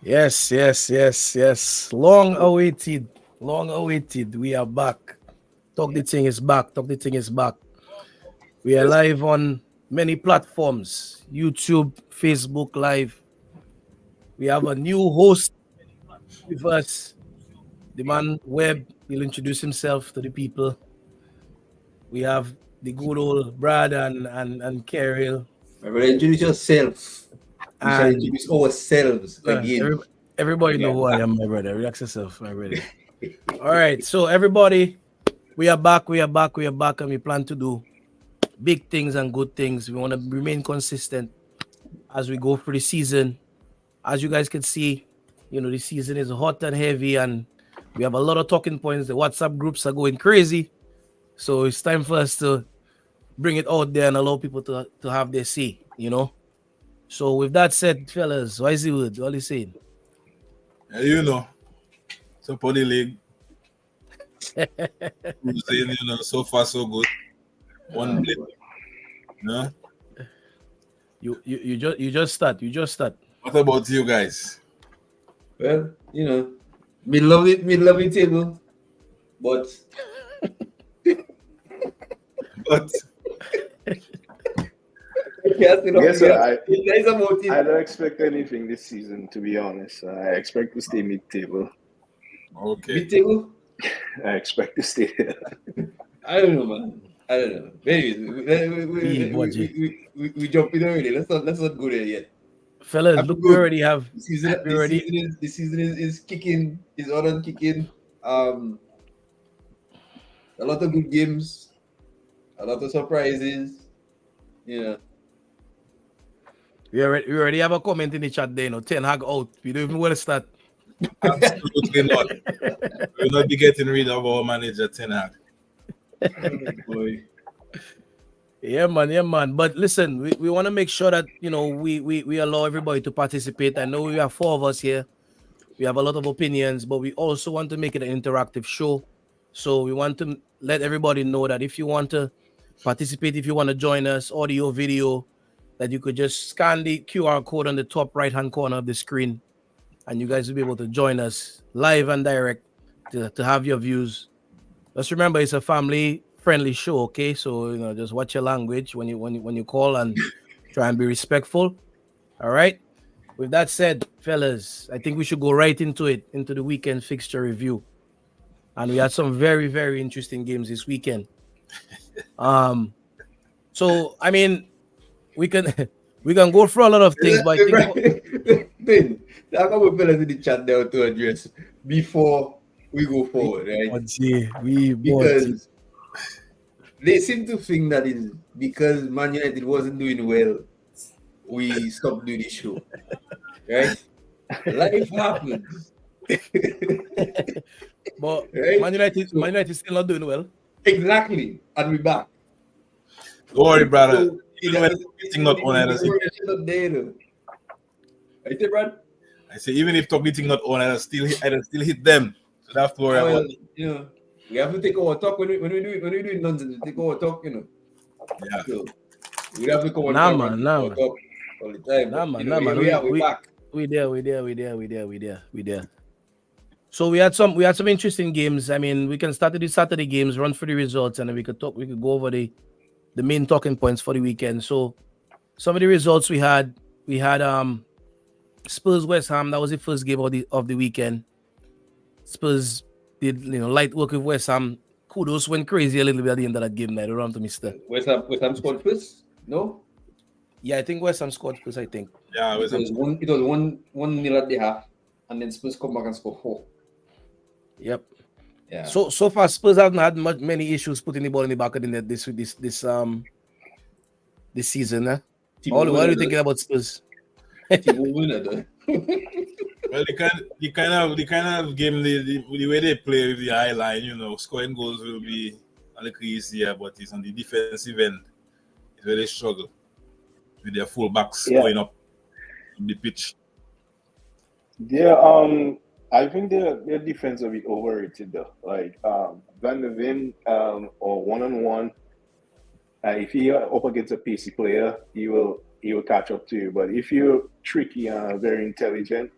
Yes. Long awaited. Long awaited. We are back. Talk the thing is back. Talk the thing is back. We are Yes. live on many platforms YouTube, Facebook Live. We have a new host with us, the man Webb. He'll introduce himself to the people. We have the good old Brad and Carol. My brother, introduce yourself. We shall And introduce ourselves every, again. everybody We know are who I back. am, my brother. Relax yourself, my brother. All right. So everybody, we are back. We are back, and we plan to do big things and good things. We want to remain consistent as we go through the season. As you guys can see, the season is hot and heavy, and we have a lot of talking points. The WhatsApp groups are going crazy. So it's time for us to bring it out there and allow people to have their say. So with that said, fellas, why is it good? What are you saying? Yeah, support the league. Who's saying, so far so good. One blip, you know. You just start. You just start. What about you guys? Well, me love it table, but But yes, Yes, sir. there is a motive. I don't expect anything this season, to be honest. I expect to stay mid-table. okay. Mid table? I expect to stay there. I don't know, man. I don't know. Anyways, we jump in already. Let's not go there yet. Fellas, I'm look, we good. already have The season, we the already season is the season is kicking. Is on and kicking. A lot of good games, a lot of surprises. Yeah. we already have a comment in the chat there, Ten Hag out. We don't even want to start. Absolutely not. We will not be getting rid of our manager Ten Hag. Boy. Yeah, man. But listen, we want to make sure that we allow everybody to participate. I know we have four of us here. We have a lot of opinions, but we also want to make it an interactive show. So we want to let everybody know that if you want to participate, if you want to join us, audio, video, that you could just scan the QR code on the top right-hand corner of the screen, and you guys will be able to join us live and direct to have your views. Just remember, it's a family-friendly show, okay? So just watch your language when you call and try and be respectful. All right. With that said, fellas, I think we should go right into the weekend fixture review. And we had some very, very interesting games this weekend. So I mean, we can we can go through a lot of things, but I think Ben, there are a couple fellas in the chat there to address before we go forward, right? Because they seem to think that is because Man United wasn't doing well, we stopped doing the show, right? Life happens. but Right? Man United is still not doing well. Exactly. And we're back. Don't worry, brother. So, Even when Talk not on, I progression of data. Right there, Brad? say even if Talk not on, I still hit them. So don't have to worry Well, about it. we have to take our talk when we do nonsense, we take our talk, Yeah. So we have to come on Nah, camera man, and nah, take our man. talk all the time. Nah, But, man, nah, here man. we are, we're back. We there. So we had some interesting games. I mean, we can start with the Saturday games, run through the results, and then we could go over the main talking points for the weekend. So some of the results we had Spurs West Ham. That was the first game of the weekend. Spurs did light work with West Ham. Kudos went crazy a little bit at the end of that game. I don't know to Mister. West Ham scored first? No? Yeah, I think West Ham scored first. I think. Yeah, It was one nil at the half, and then Spurs come back and score 4. Yep. Yeah. So far Spurs haven't had many issues putting the ball in the back of the net this season. What are you thinking about Spurs? Well, the kind of game, the way they play with the high line, scoring goals will be a little easier, but it's on the defensive end. It's where they struggle with their full backs going up the pitch. Yeah, I think their defense will be overrated though. Like Van der Ven, or one-on-one, if you're up against a pacey player, he will catch up to you. But if you're tricky and very intelligent,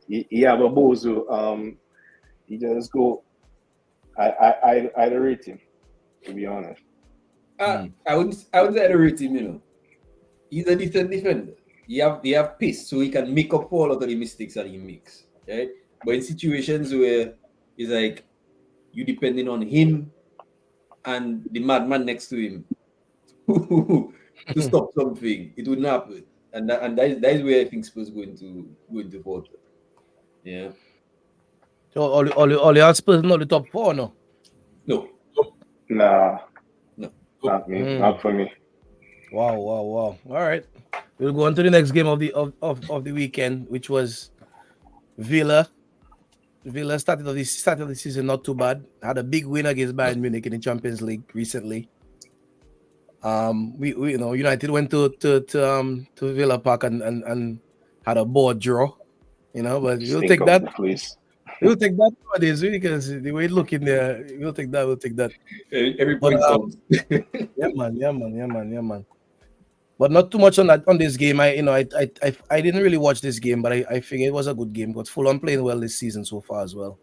he have a bozo. He just go. I rate him, to be honest. I wouldn't say I rate him, you know. He's a decent defender. He have pace, so he can make up for a lot of the mistakes that he makes. Right? But in situations where it's like you depending on him and the madman next to him to stop something, it wouldn't happen. And that is where I think Spurs going to falter. Yeah. So all your Spurs not the top 4, no? No. Nah, No. not me. Not for me. Wow. All right. We'll go on to the next game of the weekend, which was Villa. Villa started the season not too bad. Had a big win against Bayern Munich in the Champions League recently. We you know, United went to Villa Park and had a board draw, you know, but we'll take that. We'll take that nowadays because the way it looking there, we'll take that. Every point counts. Yeah, man. But not too much on this game. I didn't really watch this game, but I figure it was a good game. But Fulham playing well this season so far as well.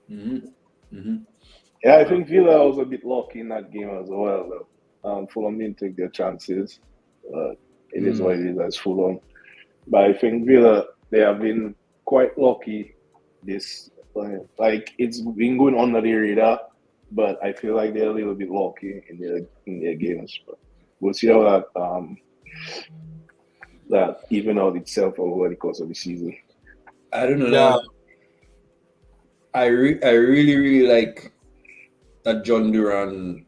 Yeah, I think Villa was a bit lucky in that game as well. Fulham didn't take their chances. It is what it is as Fulham. But I think Villa, they have been quite lucky this. Like it's been going under the radar, but I feel like they're a little bit lucky in their games. But we'll see how that even out itself over the course of the season. I don't know. Yeah. I really like that John Duran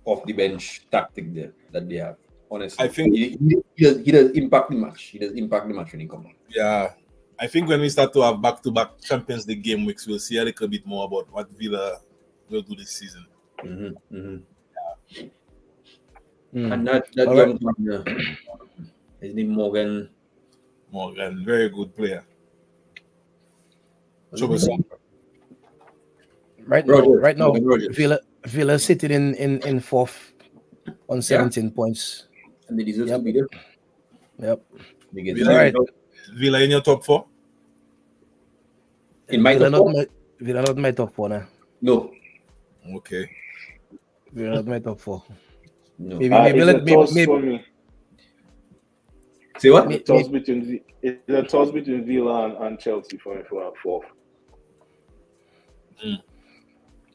off the bench tactic there that they have. Honestly, I think he does impact the match. He does impact the match when he comes on. Yeah, I think when we start to have back-to-back Champions League game weeks, we'll see a little bit more about what Villa will do this season. And that young partner, his name Morgan, very good player. Right now, Villa sitting in fourth on 17 points. And they deserve to be there. Yep. Villa in your top 4? In my top 4? Villa not my top 4 now. No. Okay. Villa not my top 4. No. Maybe. Say what? It's a toss between Villa and Chelsea for fourth.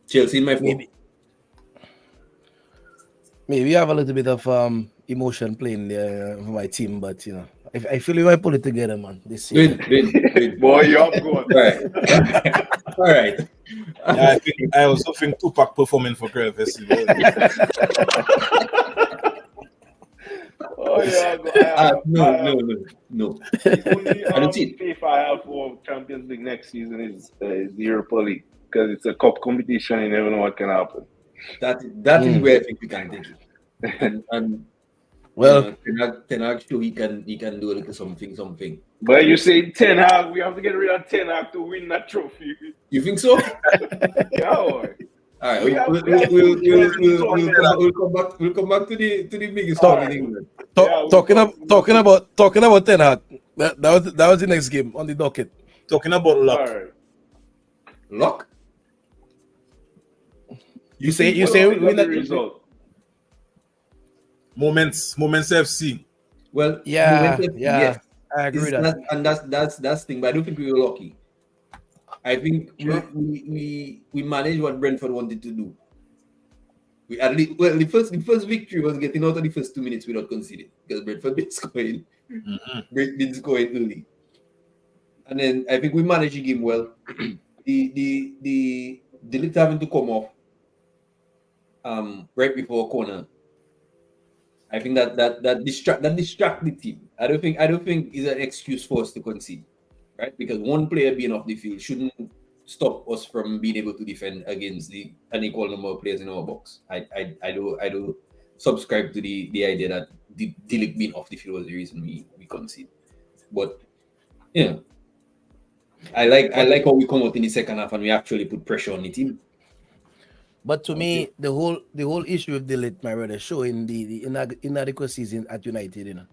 Chelsea in my 4. Maybe I have a little bit of emotion playing there for my team, but you know, I feel we might pull it together, man. This season. Wait. Boy, you're up good. All right. Yeah, I also think Tupac performing for Prayer Festival. Oh yeah, no. I don't see it. If I have for Champions League next season is the Europa League because it's a cup competition. You never know what can happen. That is where I think we can take it. And well, Ten Hag show he can do a little something. But you say Ten Hag, we have to get rid of Ten Hag to win that trophy. You think so? Yeah. Boy. All right, we'll come back to the biggest story in England. Talking about Ten Hag. That was the next game on the docket. Talking about luck. Right. Luck? You say win that result. Moments FC. Well, yeah. Yes. I agree with that. And that's the thing, but I don't think we were lucky. I think we managed what Brentford wanted to do. The first victory was getting out of the first 2 minutes without conceding because Brentford been scoring early, and then I think we managed the game well. the delete having to come off right before a corner. I think that distract the team. I don't think is an excuse for us to concede. Right? Because one player being off the field shouldn't stop us from being able to defend against an equal number of players in our box. I do subscribe to the idea that the Dilic being off the field was the reason we concede. But yeah, I like how we come out in the second half and we actually put pressure on the team. But to me, the whole issue with Dilic, my brother, showing the inadequacies at United, you know.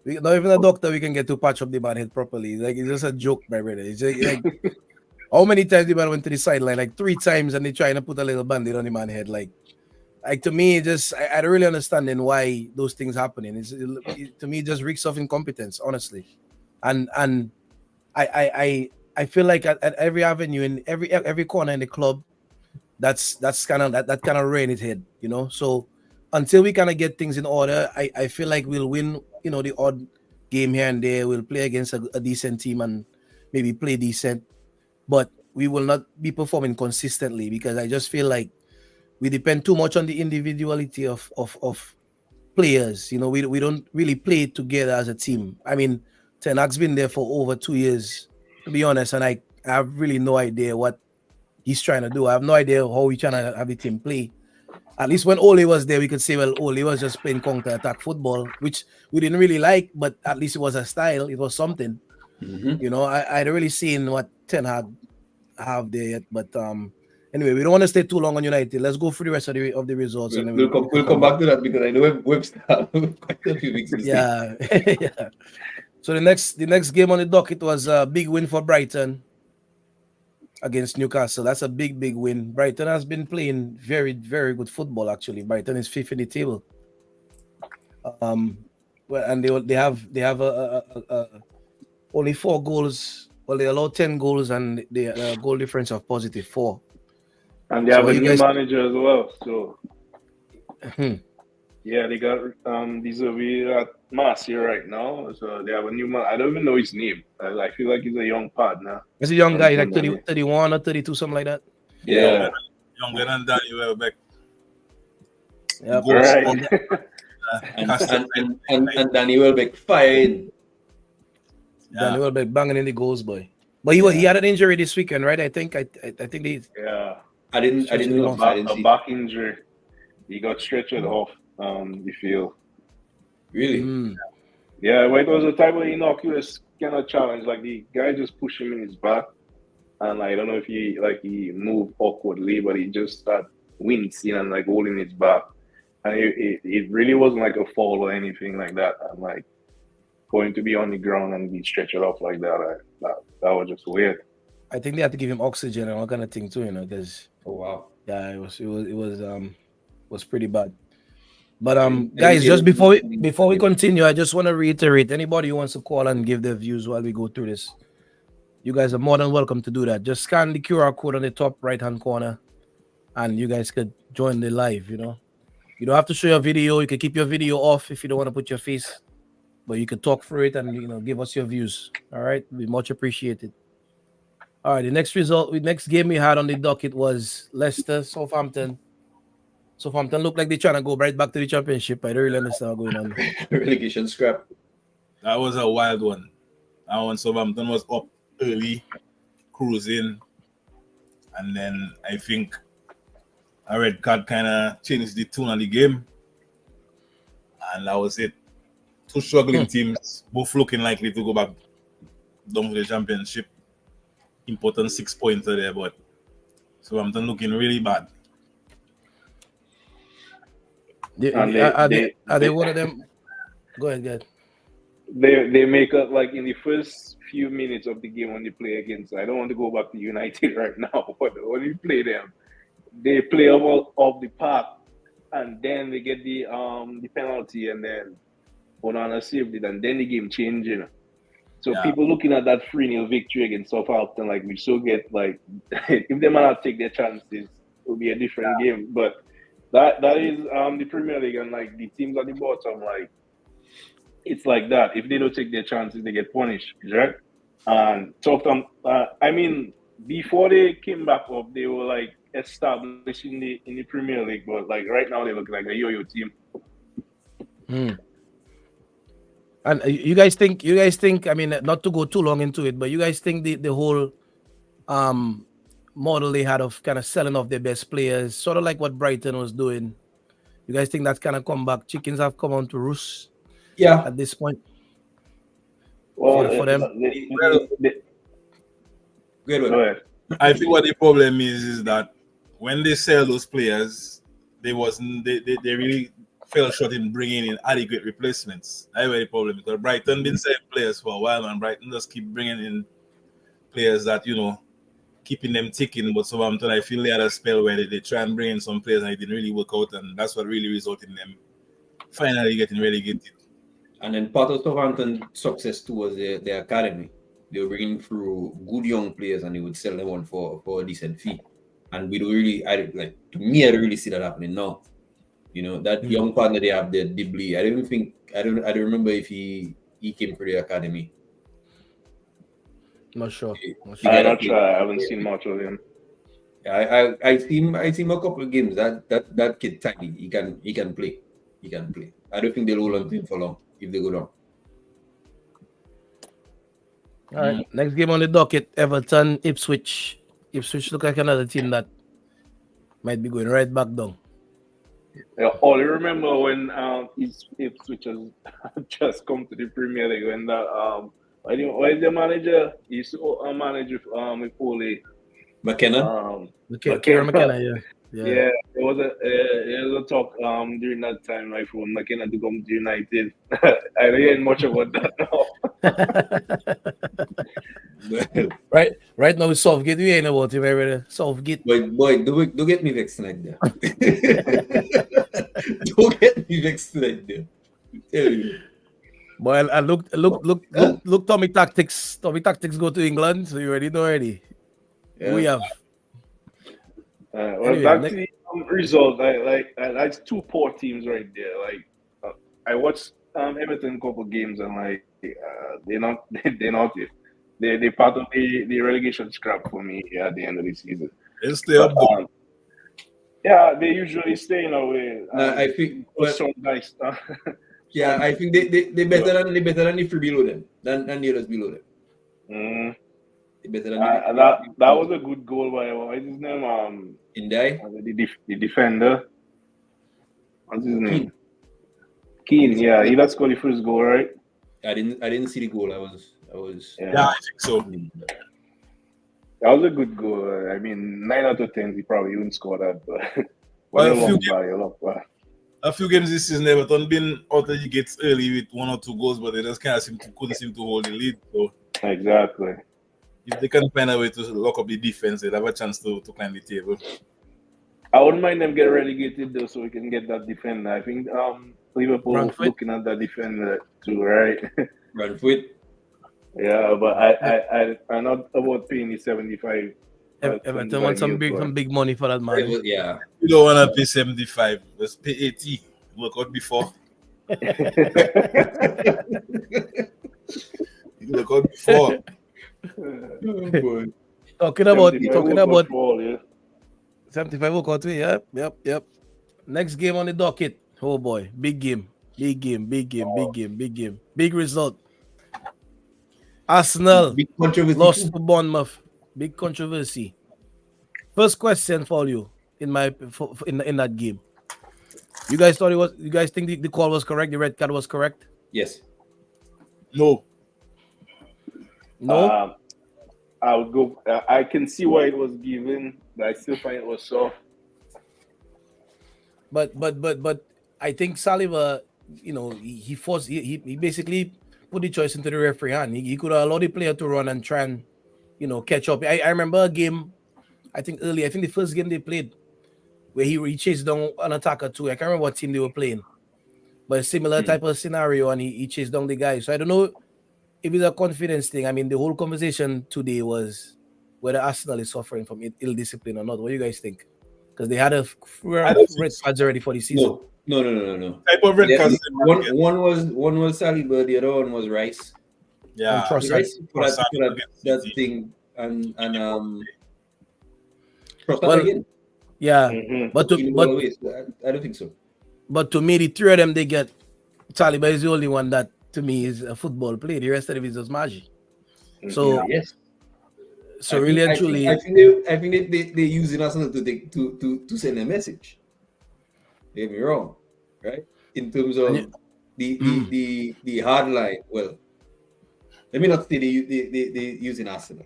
not even a doctor we can get to patch up the man head properly. Like it's just a joke, my brother. It's like how many times the man went to the sideline? Like 3 times, and they trying to put a little band-aid on the man head. Like to me, I don't really understanding why those things happening. To me, it just reeks of incompetence, honestly. And I feel like at every avenue in every corner in the club, that's kind of that kind of rearing its head, you know. So until we kind of get things in order, I feel like we'll win, you know, the odd game here and there. We'll play against a decent team and maybe play decent, but we will not be performing consistently because I just feel like we depend too much on the individuality of players. You know, we don't really play together as a team. I mean, Ten Hag's been there for over 2 years, to be honest, and I have really no idea what he's trying to do. I have no idea how he's trying to have the team play. At least when Ole was there, we could say, well, Ole was just playing counter-attack football, which we didn't really like, but at least it was a style. It was something. You know, I don't really seen what Ten Hag have there yet, but anyway, we don't want to stay too long on United. Let's go through the rest of the results. We'll, and then we'll come back to that because I know we've started quite a few weeks. Yeah. Yeah. So the next game on the docket was a big win for Brighton against Newcastle. That's a big win. Brighton has been playing very, very good football. Actually, Brighton is fifth in the table. Well, and they have only 4 goals. Well, they allowed 10 goals and the goal difference of positive 4. And they have a new manager as well. So yeah, they got Deserve at Marseille right now. So they have a new man. I don't even know his name. I feel like he's a young partner. He's a young guy, like 31 or 32, something like that. Yeah. Younger than Danny Welbeck. Yeah, right. And Danny Welbeck fired. Danny Welbeck banging in the goals, boy. But he had an injury this weekend, right? I think they. Yeah. I didn't know. A back injury. He got stretched off the field. Really? Yeah, well, it was a type of innocuous kind of challenge. Like the guy just pushed him in his back, and I don't know if he moved awkwardly, but he just started wincing and like holding his back, and it really wasn't like a fall or anything like that. I'm like going to be on the ground and be stretched off like that. That was just weird. I think they had to give him oxygen and all kind of thing too, you know, because yeah, it was pretty bad. But guys, just before we continue, I just want to reiterate, anybody who wants to call and give their views while we go through this, you guys are more than welcome to do that. Just scan the QR code on the top right hand corner and you guys could join the live. You know, you don't have to show your video. You can keep your video off if you don't want to put your face, but you could talk through it and, you know, give us your views. All right, we much appreciated. All right, the next game we had on the docket was Leicester Southampton. Southampton looked like they're trying to go right back to the championship. I don't really understand what's going on. Relegation scrap. That was a wild one. That one, Southampton was up early, cruising, and then I think a red card kind of changed the tune of the game, and that was it. 2 struggling teams, both looking likely to go back down to the championship. Important 6 pointer there, but Southampton looking really bad. Are they one of them? Go ahead. They make up like in the first few minutes of the game when they play against. I don't want to go back to United right now, but when you play them, they play off the park, and then they get the penalty, and then Onana saved it, and then the game changing. So people looking at that 3-0 victory against Southampton, like we still get like if they might not take their chances, it will be a different game. But that is the Premier League, and like the teams at the bottom, like it's like that. If they don't take their chances, they get punished, right? And Southampton, I mean, before they came back up, they were like established in the Premier League, but like right now they look like a yo-yo team. And you guys think, I mean, not to go too long into it, but you guys think the whole model they had of kind of selling off their best players, sort of like what Brighton was doing, you guys think that's kind of come back? Chickens have come on to roost at this point? Well, for them? Go ahead. I think what the problem is that when they sell those players, they really fell short in bringing in adequate replacements. That's where the problem, because Brighton been selling players for a while, and Brighton just keep bringing in players that, keeping them ticking. But Southampton, I feel they had a spell where they try and bring in some players and it didn't really work out, and that's what really resulted in them finally getting relegated. And then part of Southampton's success too was their academy. They were bringing through good young players and they would sell them on for a decent fee. And we don't really, I don't really see that happening now. That young partner they have there, Dibley. I don't remember if he came through the academy. Not sure. I'm not sure. I haven't seen much of him. Yeah, I seen a couple of games. That kid tiny. He can play. He can play. I don't think they'll hold on to him for long if they go down. All right. Next game on the docket: Everton, Ipswich. Ipswich look like another team that might be going right back down. Yeah, all I remember when Ipswich has just come to the Premier League when what is the manager? He used to manage with Ole. McKenna. Kieran McKenna, yeah. There was a talk during that time, like for McKenna to come to United. I don't hear much about that now. Right now, Southgate, we ain't about him already. Southgate. Boy, don't get me vexed like that. Don't get me vexed like that. Tell you. Boy, I look. Tommy Tactics. Tommy Tactics go to England, so you already know already. Yeah. We have. Well, anyway, back to the result. That's two poor teams right there. I watched Everton couple games and they're not it. They're part of the relegation scrap for me at the end of the season. They'll stay up. Yeah, they usually stay in a way. I think. So nice. Yeah, I think they better than the three below them than the others below them. Better than that was a good goal by what is his name? Indai? The defender. What's his name? Keane. Yeah, he scored the first goal, right? I didn't see the goal. I was. Yeah, I think so. That was a good goal. I mean, 9 out of 10, he probably wouldn't score that, but a few games this season, Everton been out of the gates early with 1 or 2 goals, but they just couldn't seem to hold the lead. So exactly. If they can find a way to lock up the defense, they'll have a chance to climb the table. I wouldn't mind them get relegated though, so we can get that defender. I think Liverpool looking at that defender too, right? Brentford. Yeah, but I'm not about paying the 75. Everton want some big money for that man. Yeah. You don't want to pay 75. Let's pay 80. Work out before. Work out before. Talking about 75 work out. Yep. Next game on the docket. Oh boy, big game. Big result. Arsenal lost to Bournemouth. Big controversy. First question for you in that game. You guys thought you guys think the call was correct? The red card was correct? Yes. No. I would go. I can see why it was given, but I still find it was soft. But I think Saliba, he basically put the choice into the referee hand. He could have allowed the player to run and try and catch up. I remember a game, I think the first game they played where he chased down an attacker too. I can't remember what team they were playing, but a similar type of scenario, and he chased down the guy. So I don't know if it's a confidence thing. I mean, the whole conversation today was whether Arsenal is suffering from ill discipline or not. What do you guys think? Because they had a red cards already for the season. No. Type of red cards. One was Saliba, the other one was Rice. Yeah, Rice for that thing and again. Yeah, but I don't think so. But to me, the three of them they get. Saliba is the only one that to me is a football play. The rest of it is just magic. So yes. So really and truly, I think they using Arsenal to send a message. Don't get me wrong, right? In terms of the hard line. Well, let me not say they using Arsenal.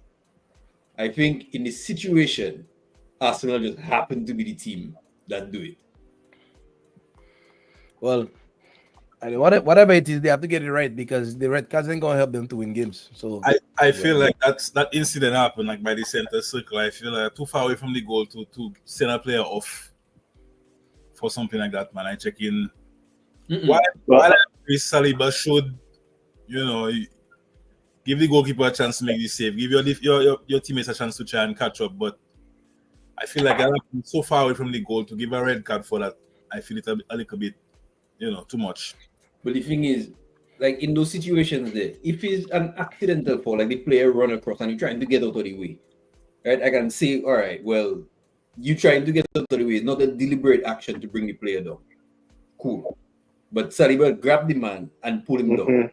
I think in the situation, Arsenal just happened to be the team that do it. Well, I mean, whatever it is, they have to get it right because the red cards ain't gonna help them to win games. So I feel like that incident happened like by the center circle. I feel like too far away from the goal to send a player off for something like that, man. I check in. Why Saliba should, give the goalkeeper a chance to make the save, give your teammates a chance to try and catch up. But I feel like that happened so far away from the goal to give a red card for that. I feel it a little bit, too much. But the thing is, like in those situations there, if it's an accidental fall, like the player run across and you're trying to get out of the way, right? I can say, all right, well, you trying to get out of the way, not a deliberate action to bring the player down. Cool. But Saliba grabbed the man and pull him down.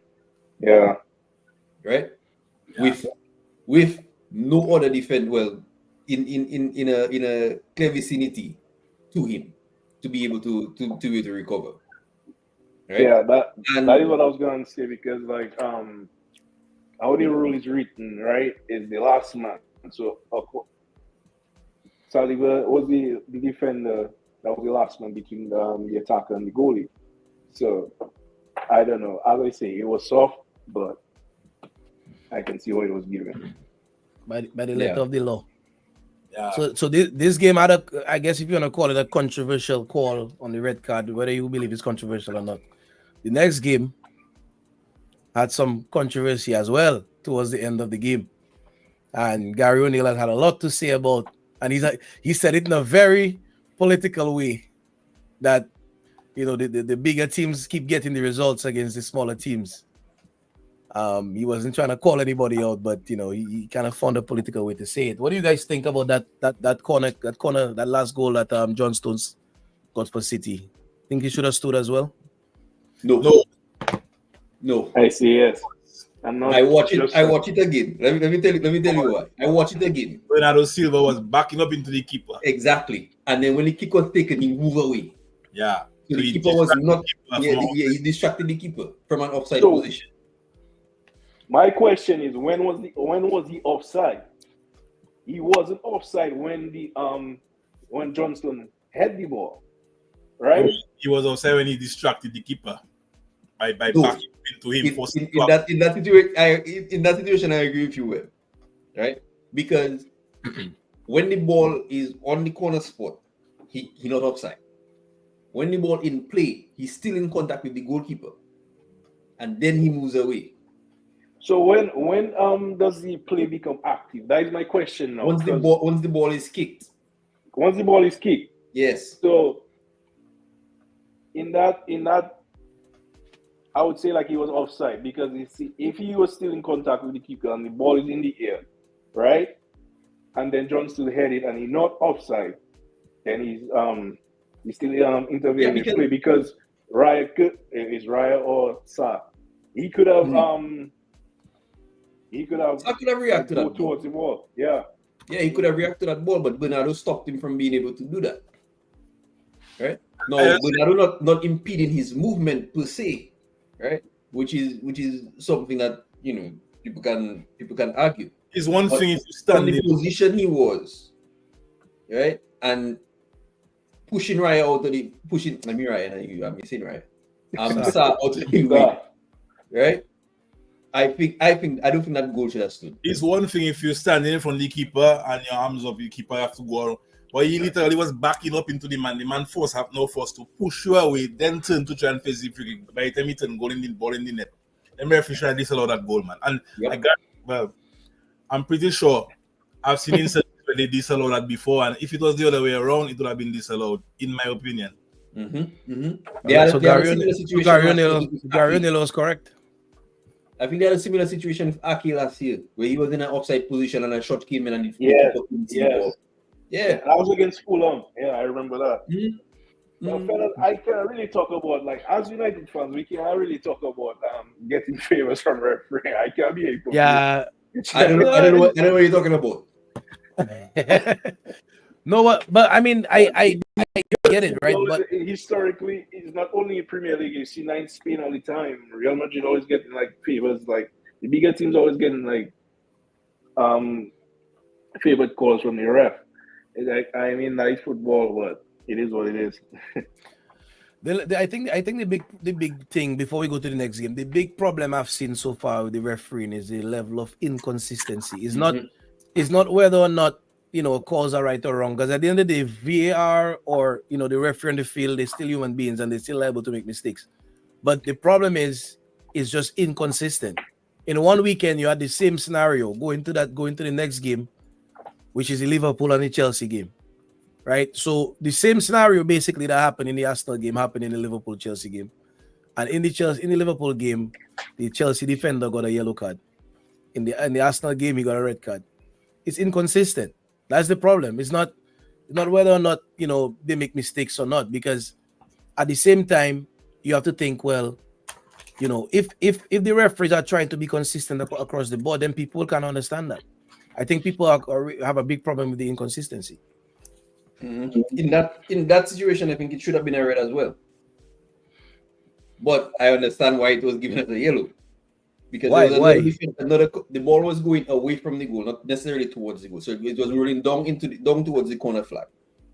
Yeah. Right? Yeah. With no other defense, well, in a clear vicinity to him to be able to be able to recover. Right? Yeah, that is what I was gonna say because like how the rule is written, right, is the last man. So Saliba was the defender, that was the last man between the attacker and the goalie. So I don't know. As I say, it was soft, but I can see what it was given. By the letter of the law. Yeah. So this game had I guess if you want to call it a controversial call on the red card, whether you believe it's controversial or not. The next game had some controversy as well towards the end of the game. And Gary O'Neill had a lot to say about, and he said it in a very political way that, the bigger teams keep getting the results against the smaller teams. He wasn't trying to call anybody out, but he kind of found a political way to say it. What do you guys think about that corner, that last goal that John Stones got for City? Think he should have stood as well? No. I see. Yes. I watch it again. Let me tell you why. I watch it again. Bernardo Silva was backing up into the keeper. Exactly. And then when the kick was taken, he moved away. Yeah. So the keeper was not. He distracted the keeper from an offside position. My question is, when was he offside? He wasn't offside when Johnston had the ball, right? He was offside when he distracted the keeper by backing into him. In that situation, I agree with you, Webb, right? Because when the ball is on the corner spot, he not offside. When the ball in play, he's still in contact with the goalkeeper, and then he moves away. So when does the play become active? That is my question now. Once the ball is kicked. Once the ball is kicked. Yes. So in that I would say like he was offside because if he was still in contact with the keeper and the ball is in the air, right? And then John still had it and he's not offside, then he's still intervening in the play because Raya or Sa. He could have reacted to that towards the ball. Yeah. Yeah, he could have reacted to that ball, but Bernardo stopped him from being able to do that. Right? No, Bernardo not impeding his movement per se. Right? Which is something that people can argue. It's one thing if you stand in the position he was, right? And pushing Raya out of the I'm missing Raya. Sa out of the way. Right? I don't think that goal should have stood. It's one thing if you're standing in front of the keeper and your arms up, the keeper have to go around. But he literally was backing up into the man. The man have no force to push you away, then turn to try and face the free kick. By the time he turned ball in the net. And referee should have disallowed that goal, man. And I'm pretty sure I've seen instances where they disallowed that before, and if it was the other way around, it would have been disallowed, in my opinion. So Gary O'Neill was correct. I think they had a similar situation with Aki last year, where he was in an offside position and a shot came in and that was against Fulham. Yeah, I remember that. I can't really talk about, like, as United fans, we can't really talk about getting favors from referee. I can't be able. Yeah, I don't know what you're talking about. No, but I mean, I get it, right? But historically, it's not only in Premier League. You see, in Spain all the time. Real Madrid always getting like favors. Like the bigger teams always getting like favored calls from the ref. It's like, I mean, nice football, but it is what it is. I think the big thing before we go to the next game, the big problem I've seen so far with the refereeing is the level of inconsistency. It's not whether or not calls are right or wrong. Because at the end of the day, VAR or the referee on the field, they're still human beings and they're still liable to make mistakes. But the problem is just inconsistent. In one weekend, you had the same scenario going to the next game, which is the Liverpool and the Chelsea game. Right? So the same scenario basically that happened in the Arsenal game happened in the Liverpool Chelsea game. And in the Liverpool game, the Chelsea defender got a yellow card. In the Arsenal game, he got a red card. It's inconsistent. That's the problem. It's not whether or not they make mistakes or not, because at the same time you have to think, well, if the referees are trying to be consistent across the board, then people can understand that. I think people have a big problem with the inconsistency. Mm-hmm. In that situation, I think it should have been a red as well. But I understand why it was given as a yellow. Because the ball was going away from the goal, not necessarily towards the goal. So it was rolling down towards the corner flag.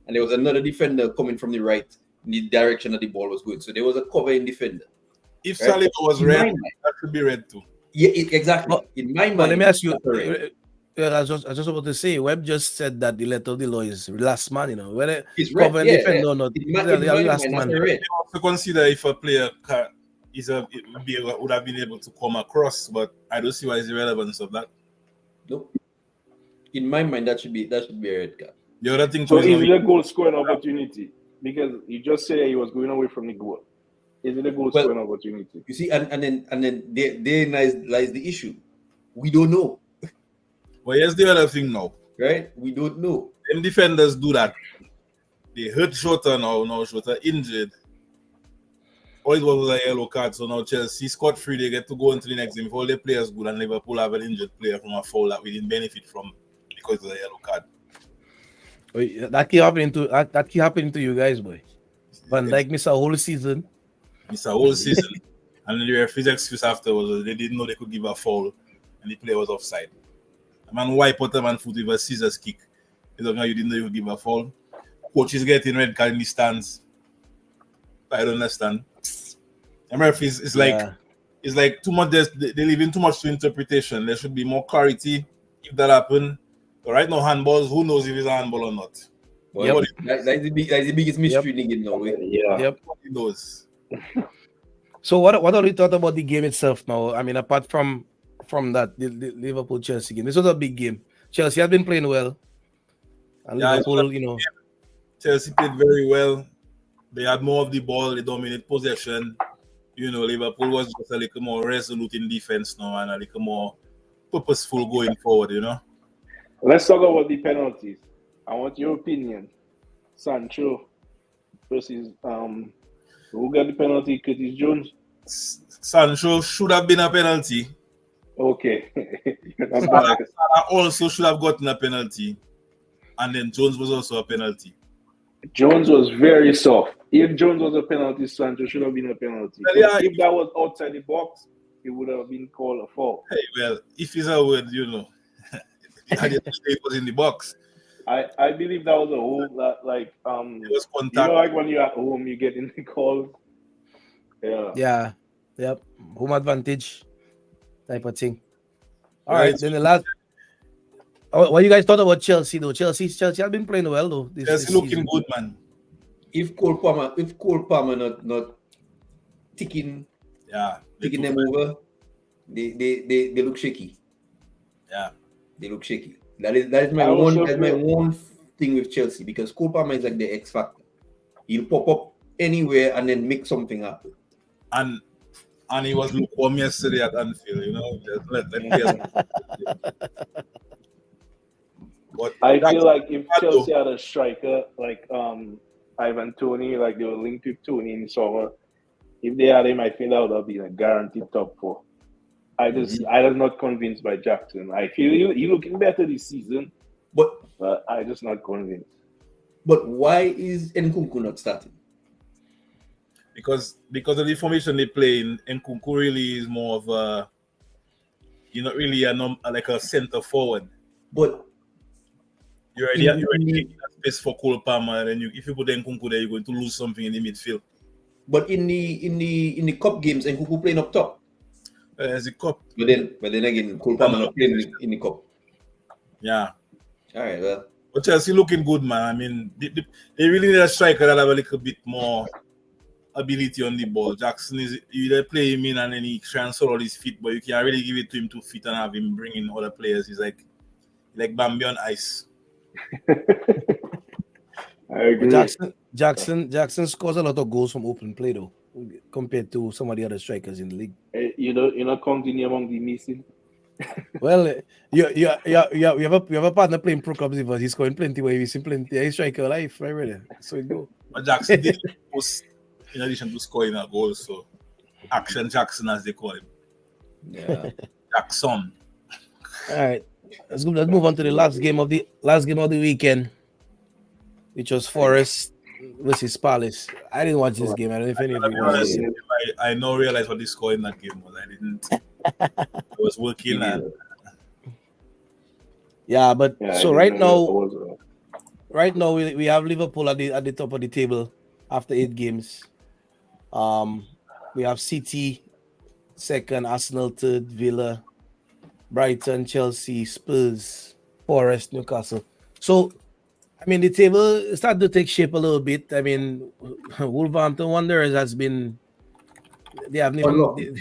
And there was another defender coming from the right in the direction that the ball was going. So there was a covering defender. If Saliba was red, that should be red too. Yeah, exactly. In my mind, let me ask you. I was just about to say, Webb just said that the letter of the law is last man. Whether it's covering defender or not, last man. You also consider if a player would have been able to come across, but I don't see why is the relevance of that. Nope. In my mind, that should be a red card. The other thing, so is it a goal scoring opportunity? Because you just said he was going away from the goal. Is it a goal scoring opportunity? You see, and then there lies the issue. We don't know. Well, here's the other thing now. Right? We don't know. Them defenders do that. They hurt Shota now Shota injured. All it was a yellow card, so now Chelsea scot-free, they get to go into the next game. If all their players good and Liverpool have an injured player from a foul that we didn't benefit from because of the yellow card. That keep happening to you guys, boy. Van Dijk missed a whole season. And the referee's excuse after was they didn't know they could give a foul and the player was offside. The man wipe out the man foot with a scissors kick. You didn't know you could give a foul. Coach is getting red card in the stands. I don't understand. And referees it's like too much. They leave in too much to interpretation. There should be more clarity if that happened. But right now, handballs, who knows if it's a handball or not? Well, that's the biggest mystery in the game now. Yep. Nobody knows. So what are we thought about the game itself now? I mean, apart from that, the Liverpool Chelsea game, this was a big game. Chelsea had been playing well, and Liverpool, Chelsea played very well. They had more of the ball. They dominated possession. Liverpool was just a little more resolute in defense now and a little more purposeful going forward. Let's talk about the penalties. I want your opinion. Sancho versus who got the penalty? Curtis Jones. Sancho should have been a penalty. Okay. Salah also should have gotten a penalty, and then Jones was also a penalty. Jones was very soft. If Jones was a penalty, Sancho should have been a penalty. Well, if that was outside the box, it would have been called a foul. Hey, well, if it's a word, it was in the box. I believe that was a home it was contact. Like when you're at home, you get in the call. Yeah. Yep. Home advantage type of thing. All right. Then the last. What you guys thought about Chelsea though? Chelsea have been playing well though. Chelsea looking good, man. If Cole Palmer not ticking them over, they look shaky. Yeah, they look shaky. That is my one thing with Chelsea, because Cole Palmer is like the X factor. He'll pop up anywhere and then make something happen. And he was lukewarm yesterday at Anfield. Just let players. But I feel like if Chelsea had a striker like Ivan Toney, like they were linked with Toney in summer, if they had him, I think that would have been a guaranteed top 4. I was not convinced by Jackson. I feel he looking better this season, but I just not convinced. But why is Nkunku not starting? Because of the formation they play in, Nkunku really is more of a, not really like a center forward. But you already need that space for Cole Palmer, and then if you put Nkunku there, you're going to lose something in the midfield. But in the cup games, and who playing up top? As a cup. But then again, Cole Palmer not playing in the cup. Yeah. All right, well. But Chelsea looking good, man. I mean, they really need a striker that have a little bit more ability on the ball. Jackson is you either play him in and then he transfer all his feet, but you can't really give it to him 2 feet and have him bring in other players. He's like Bambi on ice. I agree. Jackson scores a lot of goals from open play though, compared to some of the other strikers in the league. You're not counting among the missing. Well, you have a partner playing pro clubs with us. He's scoring plenty. Where he's plenty. He's striker life, right there. So it go. But Jackson did post in addition to scoring a goal, so Action Jackson as they call him. Yeah. Jackson. All right, let's move on to the last game of the weekend, which was Forest versus Palace. I didn't watch this game. I don't know if any of you watched it. I now realize what the score in that game was. I didn't. I was working and yeah, but so right now we have Liverpool at the top of the table after 8 games. We have City second, Arsenal third, Villa, Brighton, Chelsea, Spurs, Forest, Newcastle. So I mean the table started to take shape a little bit. I mean Wolverhampton Wanderers has been they haven't even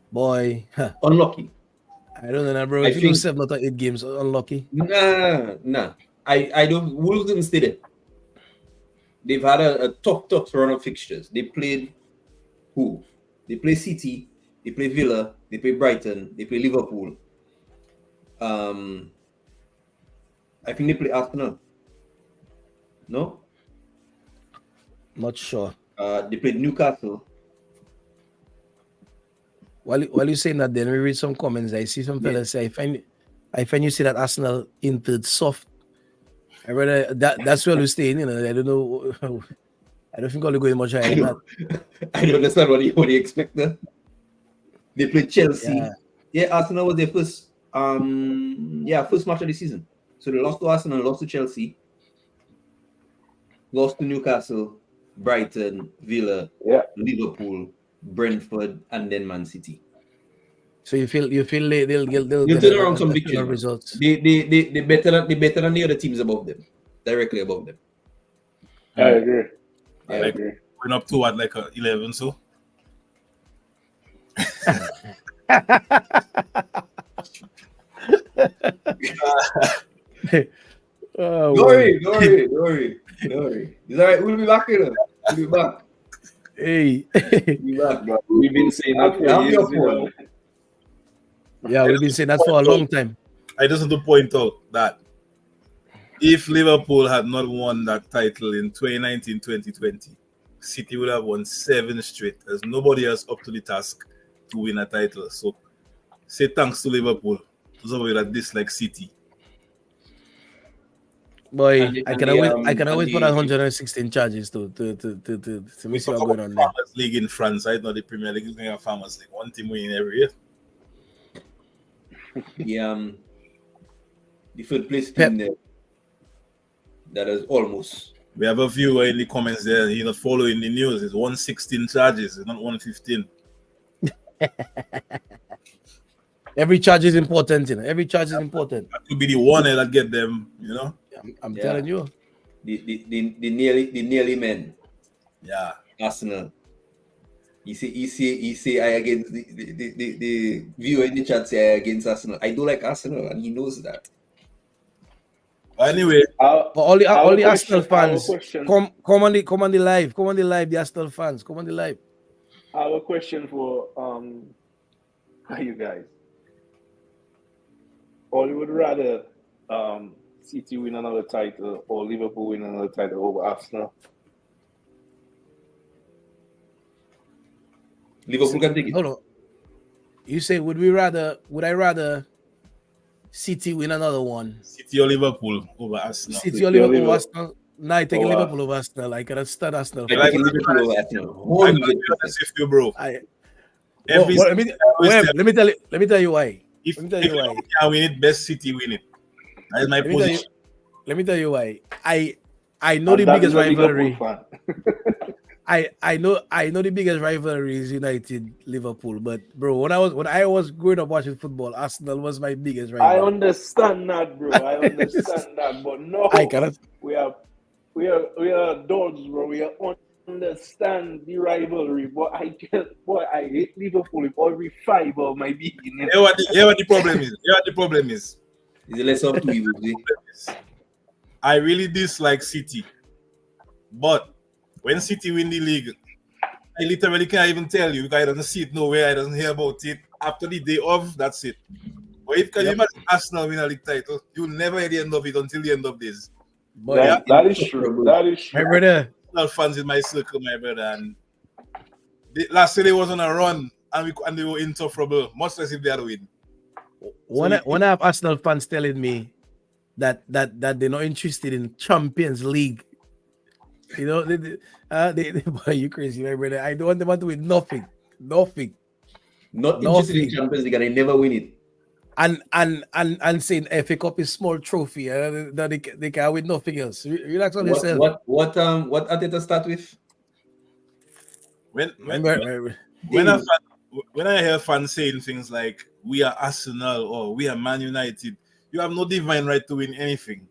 boy. Unlucky. I don't know, bro. If you lose 7 out of 8 games, unlucky. Nah. I don't. Wolves didn't stay there. They've had a tough run of fixtures. They played who? They play City. They play Villa. They play Brighton. They play Liverpool. I think they play Arsenal. No? Not sure. They played Newcastle. While you're saying that, then we read some comments. I see some fellas say, I find you say that Arsenal entered soft. I read that's where we're staying. You know, I don't know. I don't think I'll go much higher than that. I don't understand what you expect there. They played Chelsea. Yeah, Arsenal was their first match of the season. So they lost to Arsenal, lost to Chelsea, lost to Newcastle, Brighton, Villa, Liverpool, Brentford, and then Man City. So you feel they'll turn around some victory results. They better than the other teams above them, directly above them. I agree. I agree. We're up to what, like 11, so. Don't worry. It's all right. We'll be back here. We'll be back. Hey, we've been saying that for years. Yeah, we've been saying that for a long time. I just want to point out that if Liverpool had not won that title in 2019-2020, City would have won 7 straight, as nobody else up to the task to win a title. So, say thanks to Liverpool. Those of you that dislike City. Boy, I cannot wait for that 116 charges to see what's going on there. Farmers League in France, right? Not the Premier League. It's going to have Farmers League. One team winning every year. The third place team there. That is almost. We have a viewer in the comments there. He's not following the news. It's 116 charges. It's not 115. Every charge is important, you know. Every charge is important. That could be the one that get them, you know. I'm telling you. The nearly men. Yeah. Arsenal. He say I against the viewer in the chat say I against Arsenal. I do like Arsenal and he knows that. Anyway, all the Arsenal fans, come on the live, the Arsenal fans, come on the live. I have a question for you guys. Or you would rather City win another title or Liverpool win another title over Arsenal? Liverpool can take it. Hold on. You say would I rather City win another one? City or Liverpool over Arsenal. City or Liverpool over Arsenal. No, I take Liverpool over Arsenal. I cannot stand Arsenal. I like Liverpool over Arsenal. I'm gonna be honest with you, bro. Let me tell you why. If Liverpool can win it, best City win it. That is my position. Let me tell you why. I know the biggest rivalry. I know the biggest rivalry is United Liverpool, but bro, when I was growing up watching football, Arsenal was my biggest I rival. understand that, bro. I understand that, but no, I cannot. we are dogs, bro. We understand the rivalry, but I hate Liverpool with every fiber of my being. Here what the problem is. Here what the problem is. It's a lesson of two evils. I really dislike City, but when City win the league, I literally can't even tell you because I don't see it nowhere. I don't hear about it. After the day off, that's it. But if you imagine Arsenal win a league title, you'll never hear the end of it until the end of days. But that is true. That is true. my brother, Arsenal fans in my circle, my brother, and last year they was on a run and they were in tough trouble, much less if they had a win. when I have Arsenal fans telling me that they're not interested in Champions League, you know, boy, you crazy, my brother. I don't want them to win nothing. Not interested in Champions League, and they never win it. And saying FA Cup is small trophy, that they can win nothing else. Relax on yourself. What Arteta start with? When I hear fans saying things like we are Arsenal or we are Man United, you have no divine right to win anything.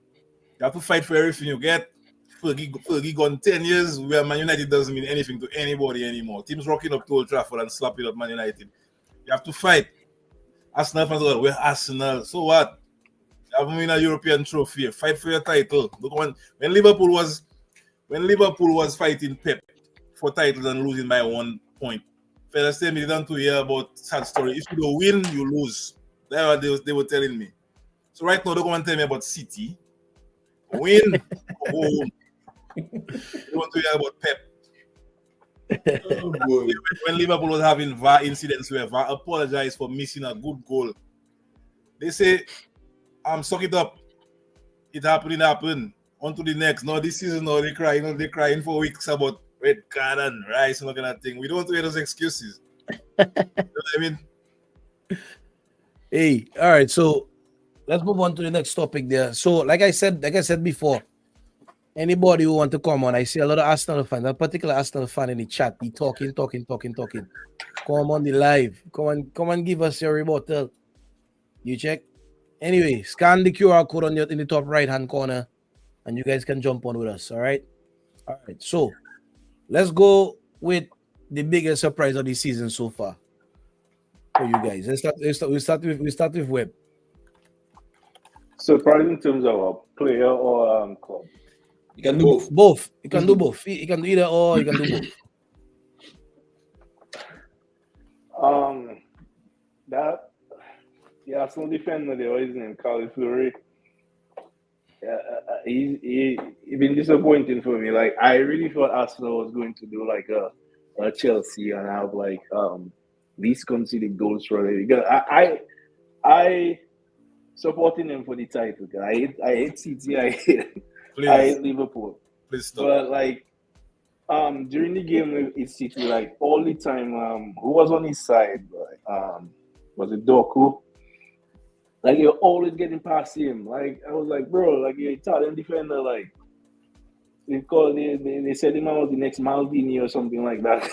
You have to fight for everything you get. Fergie gone 10 years where Man United doesn't mean anything to anybody anymore. Teams rocking up to Old Trafford and slapping up Man United. You have to fight. Arsenal fans are we're Arsenal. So what? You haven't won a European trophy. Fight for your title. Look, when Liverpool was fighting Pep for titles and losing by 1 point, fellas tell me they don't hear about sad story. If you don't win, you lose. That's what they were telling me. So right now, don't come and tell me about City. Win, go home. They want to hear about Pep. Oh boy. When Liverpool was having VAR incidents where VAR apologized for missing a good goal, they say, suck it up. It happened. On to the next. No, this season, no, they're crying for weeks about red card and rice and all kind of thing. We don't want to hear those excuses. You know what I mean? Hey, all right, so let's move on to the next topic there. So, like I said before, anybody who want to come on, I see a lot of Arsenal fans, a particular Arsenal fan in the chat. He talking. Come on the live. Come and give us your rebuttal. You check. Anyway, scan the QR code in the top right hand corner, and you guys can jump on with us. All right. So let's go with the biggest surprise of the season so far for you guys. We start with Webb. Surprise in terms of a player or club. You can do both. You can do both. You can do either or. You can do both. That Arsenal defender there, what is his name? Carly Fleury. He been disappointing for me. Like I really thought Arsenal was going to do like a Chelsea and have like least conceded goals for it. Because I supporting them for the title. I hate City. I hate Liverpool. Please stop. But like during the game with City, like all the time, who was on his side? Like, was it Doku? Like you're always getting past him. Like I was like, bro, like you're Italian defender. Like they said him was the next Maldini or something like that.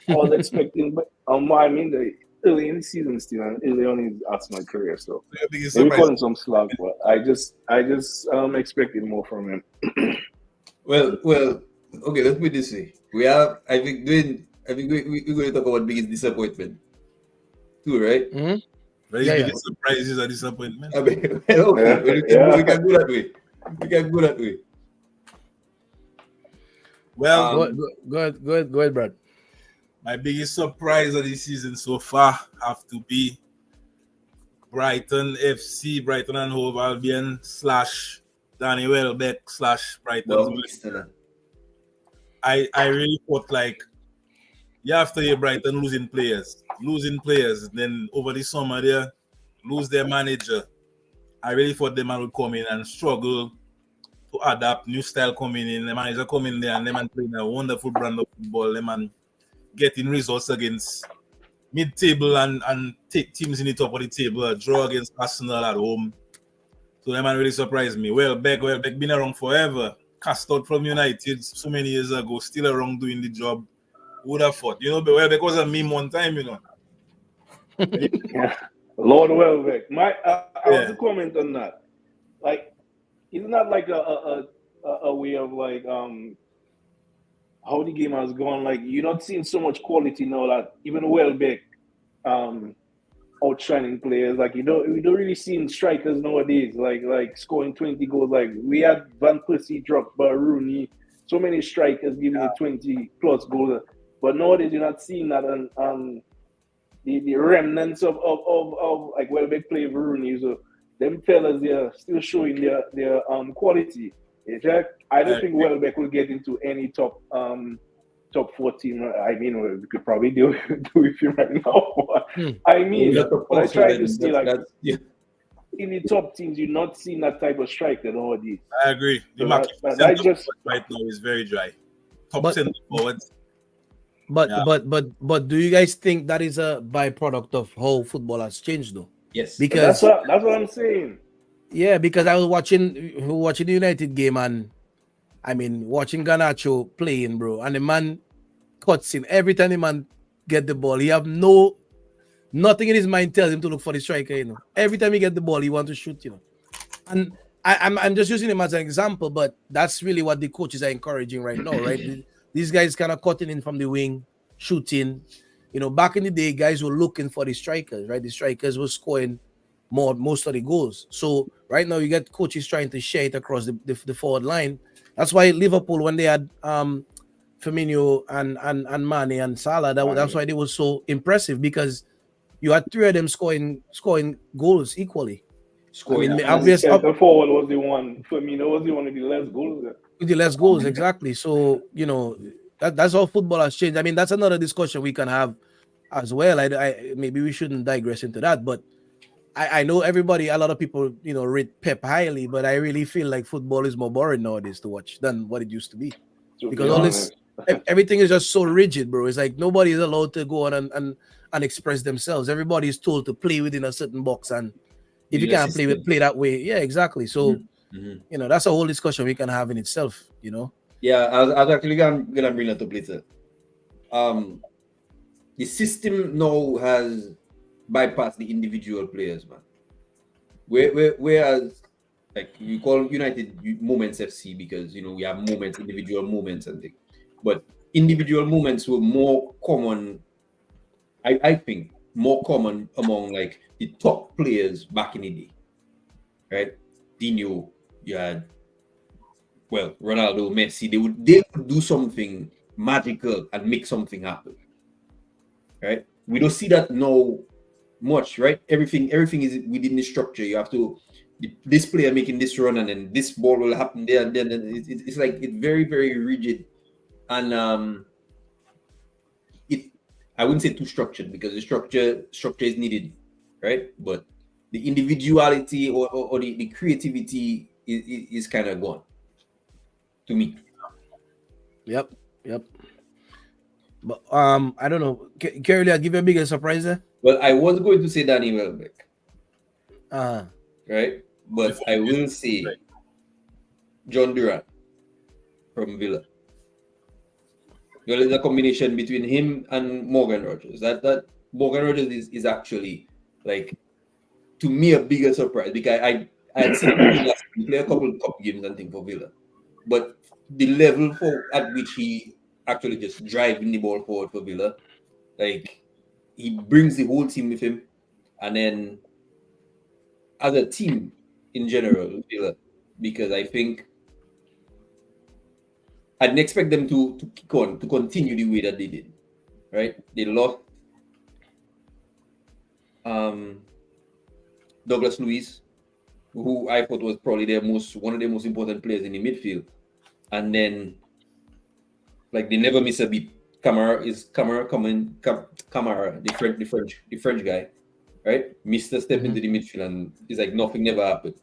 I was expecting, but I mean, early in the season still, and early on in Arsenal career, so maybe calling some slack. But I just expected more from him. Well, okay. Let's put it this way. I think we're going to talk about biggest disappointment too, right? Mm-hmm. Biggest surprises or disappointment. I mean, okay, we can go that way. Well, go ahead, Brad. My biggest surprise of the season so far have to be Brighton FC, Brighton and Hove Albion / Danny Welbeck / Brighton. I really thought like after your Brighton losing players, then over the summer they lose their manager. I really thought the man would come in and struggle to adapt, new style coming in, the manager coming there and them and playing a wonderful brand of football, them and getting results against mid-table and take teams in the top of the table, a draw against Arsenal at home. So that man really surprised me. Welbeck been around forever. cast out from United so many years ago, still around doing the job. Would have thought, but because of meme one time, Yeah. Lord Welbeck. I want Yeah. to comment on that. Like, it's not like a way of like how the game has gone. Like, you're not seeing so much quality now that even Welbeck outshining players. Like, we don't really see strikers nowadays like scoring 20 goals. Like, we had Van Persie dropped by Rooney, so many strikers giving you 20 plus goals. But nowadays you're not seeing that on the remnants of like Welbeck play Rooney. So them fellas, they're still showing their quality. I don't think Welbeck will get into any top 14. I mean, we could probably do with him right now. I mean, but I try to see like in the top teams, you're not seeing that type of striker nowadays. I agree. The market right now is very dry. Top center forwards. But do you guys think that is a byproduct of how football has changed though? Yes. Because that's what I'm saying. Yeah, because I was watching the United game, and I mean watching Garnacho playing, bro, and the man cuts in every time the man get the ball. He have nothing in his mind tells him to look for the striker, Every time he get the ball, he want to shoot, And I'm just using him as an example, but that's really what the coaches are encouraging right now, right? These guys kind of cutting in from the wing, shooting. Back in the day, guys were looking for the strikers, right? The strikers were scoring most of the goals. So right now, you get coaches trying to share it across the forward line. That's why Liverpool, when they had Firmino and Mane and Salah, that's why they were so impressive, because you had three of them scoring goals equally. The forward was the one. Firmino was the one with the less goals. With the less goals, exactly. So that's how football has changed. I mean, that's another discussion we can have as well. I maybe we shouldn't digress into that, but I know a lot of people rate Pep highly, but I really feel like football is more boring nowadays to watch than what it used to be, because all this everything is just so rigid, bro. It's like nobody is allowed to go on and express themselves. Everybody is told to play within a certain box, and if you can't play that way, yeah, exactly. So that's a whole discussion we can have in itself. Yeah, I was actually gonna bring that up later. The system now has bypassed the individual players, man. Whereas, like, you call United Moments FC because we have moments, individual moments and things, but individual moments were more common. I think more common among like the top players back in the day, right? Dino, you had Ronaldo, Messi. They would do something magical and make something happen, right? We don't see that now much, right? Everything is within the structure. You have to this player making this run, and then this ball will happen there, and then it's like it's very, very rigid, and I wouldn't say too structured, because the structure is needed, right? But the individuality or the creativity is kind of gone to me. Yep. But I don't know. Currently, I'll give you a bigger surprise there. Well, I was going to say Danny Welbeck. Right? But I will say John Durant from Villa. Well, it's a combination between him and Morgan Rogers. That Morgan Rogers is actually, like, to me, a bigger surprise, because I had seen him play a couple of cup games and things for Villa. But the level at which he actually just driving the ball forward for Villa, like, he brings the whole team with him. And then as a team in general, Villa, because I think I didn't expect them to kick on, to continue the way that they did, right? They lost Douglas Luiz, who I thought was probably one of their most important players in the midfield. And then, like, they never miss a beat. Kamara, the French guy, right? Missed a step into the midfield, and it's like nothing never happened.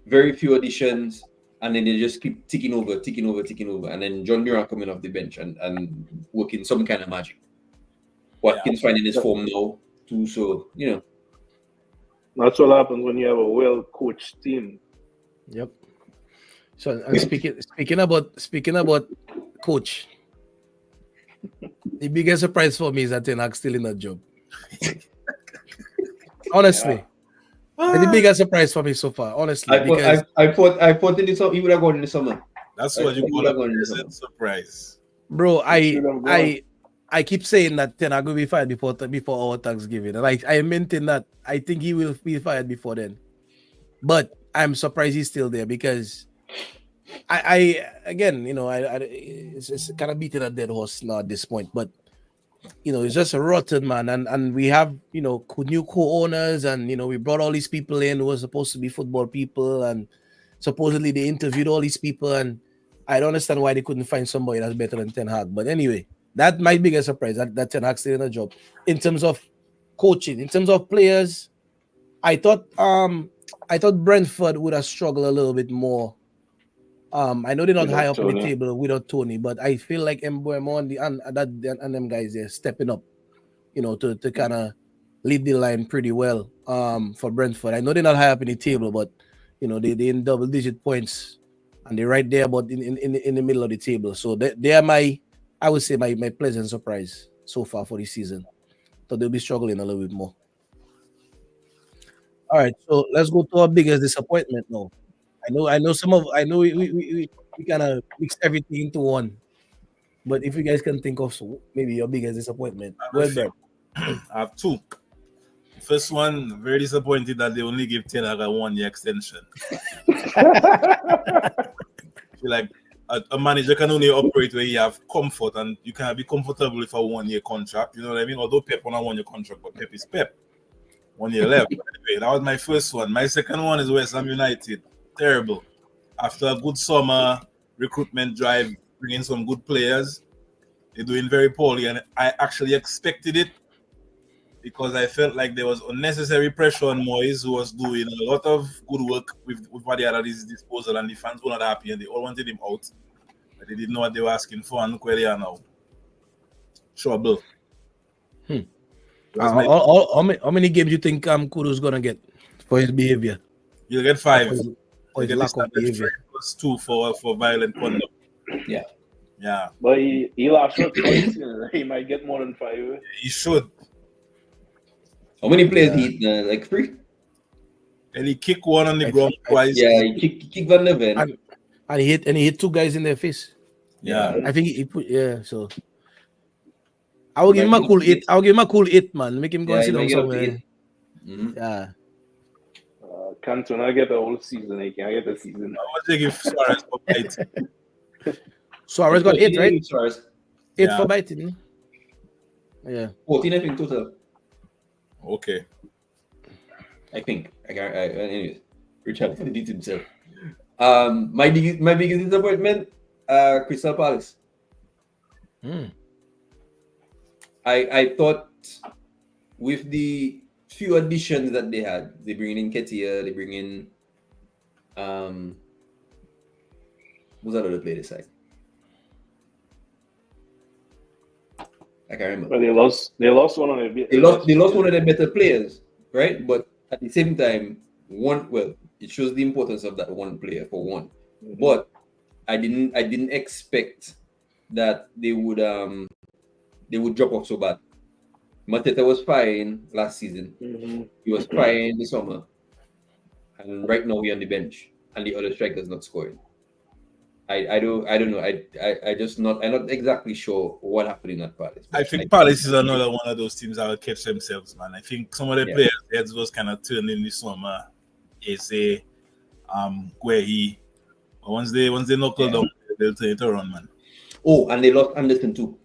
Very few additions, and then they just keep ticking over. And then John Durant coming off the bench and working some kind of magic. Watkins finding his form now too, so that's what happens when you have a well-coached team. Yep. So and speaking about coach, the biggest surprise for me is that Ten Hag still in that job. Honestly, the biggest surprise for me so far. Honestly, because I thought in the summer he would have gone in the summer. That's I what you thought he would call a have gone in the summer. pleasant surprise. bro, should have gone. I keep saying that Ten Hag will be fired before our Thanksgiving, and I maintain that I think he will be fired before then. But I'm surprised he's still there because I again, it's kind of beating a dead horse now at this point. But it's just a rotten, man, and we have new co-owners, and we brought all these people in who were supposed to be football people, and supposedly they interviewed all these people, and I don't understand why they couldn't find somebody that's better than Ten Hag. But anyway, that might be a surprise that Ten Hag still in a job. In terms of coaching, in terms of players, I thought Brentford would have struggled a little bit more. I know they're not high up in the table without Tony, but I feel like Mbeumo and them guys they're stepping up, to kind of lead the line pretty well. For Brentford, I know they're not high up in the table, but they in double-digit points, and they're right there, but in the middle of the table. So they are I would say my pleasant surprise so far for this season. So they'll be struggling a little bit more. All right, so let's go to our biggest disappointment now. I know we kind of mix everything into one. But if you guys can think of maybe your biggest disappointment, go ahead, Brad. I have two. First one, very disappointed that they only give Ten Hag a 1-year extension. I feel like a manager can only operate where you have comfort, and you can be comfortable with a 1-year contract. You know what I mean? Although Pep on a 1-year contract, but Pep is Pep. 1 year left. Anyway, that was my first one. My second one is West Ham United. Terrible. After a good summer recruitment drive, bringing some good players, they're doing very poorly, and I actually expected it because I felt like there was unnecessary pressure on Moyes, who was doing a lot of good work with what he had at his disposal, and the fans were not happy, and they all wanted him out. But they didn't know what they were asking for, and look where they are now. Trouble. How many games do you think Kudo's gonna get for his behavior? You'll get 5. For his lack of behavior. +2 for violent conduct. Yeah. But he lost shot twice. He might get more than 5. He should. How many players he hit? Like 3? And he kicked one on the ground twice. Yeah, he kicked Van der Ven. And he hit 2 guys in their face. Yeah. I think he put so I will give him a cool 8. I'll give him a cool 8, man. Make him go and sit down somewhere. Mm-hmm. Yeah. Cantona get a whole season. He can't get a season. I want to give Suarez for biting. Suarez got 8, right? Suarez. 8 for biting. Yeah. 14, I think, total. Okay. I think. Anyways, Richard did himself. My biggest disappointment, Crystal Palace. I thought with the few additions that they had, they bring in Ketia, they bring in who's that other player this side? I can't remember. But they lost one of their They lost one of their better players, right? But at the same time, it shows the importance of that one player for one. Mm-hmm. But I didn't expect that they would drop off so bad. Mateta was fine last season. Mm-hmm. He was fine this summer. And right now we're on the bench and the other striker's not scoring. I don't know. I'm not exactly sure what happened in that Palace. I think Palace is another one of those teams that will catch themselves, man. I think some of the players' heads was kind of turned in this summer. Is where once they knuckle down, they'll turn it around, man. Oh, and they lost Anderson too.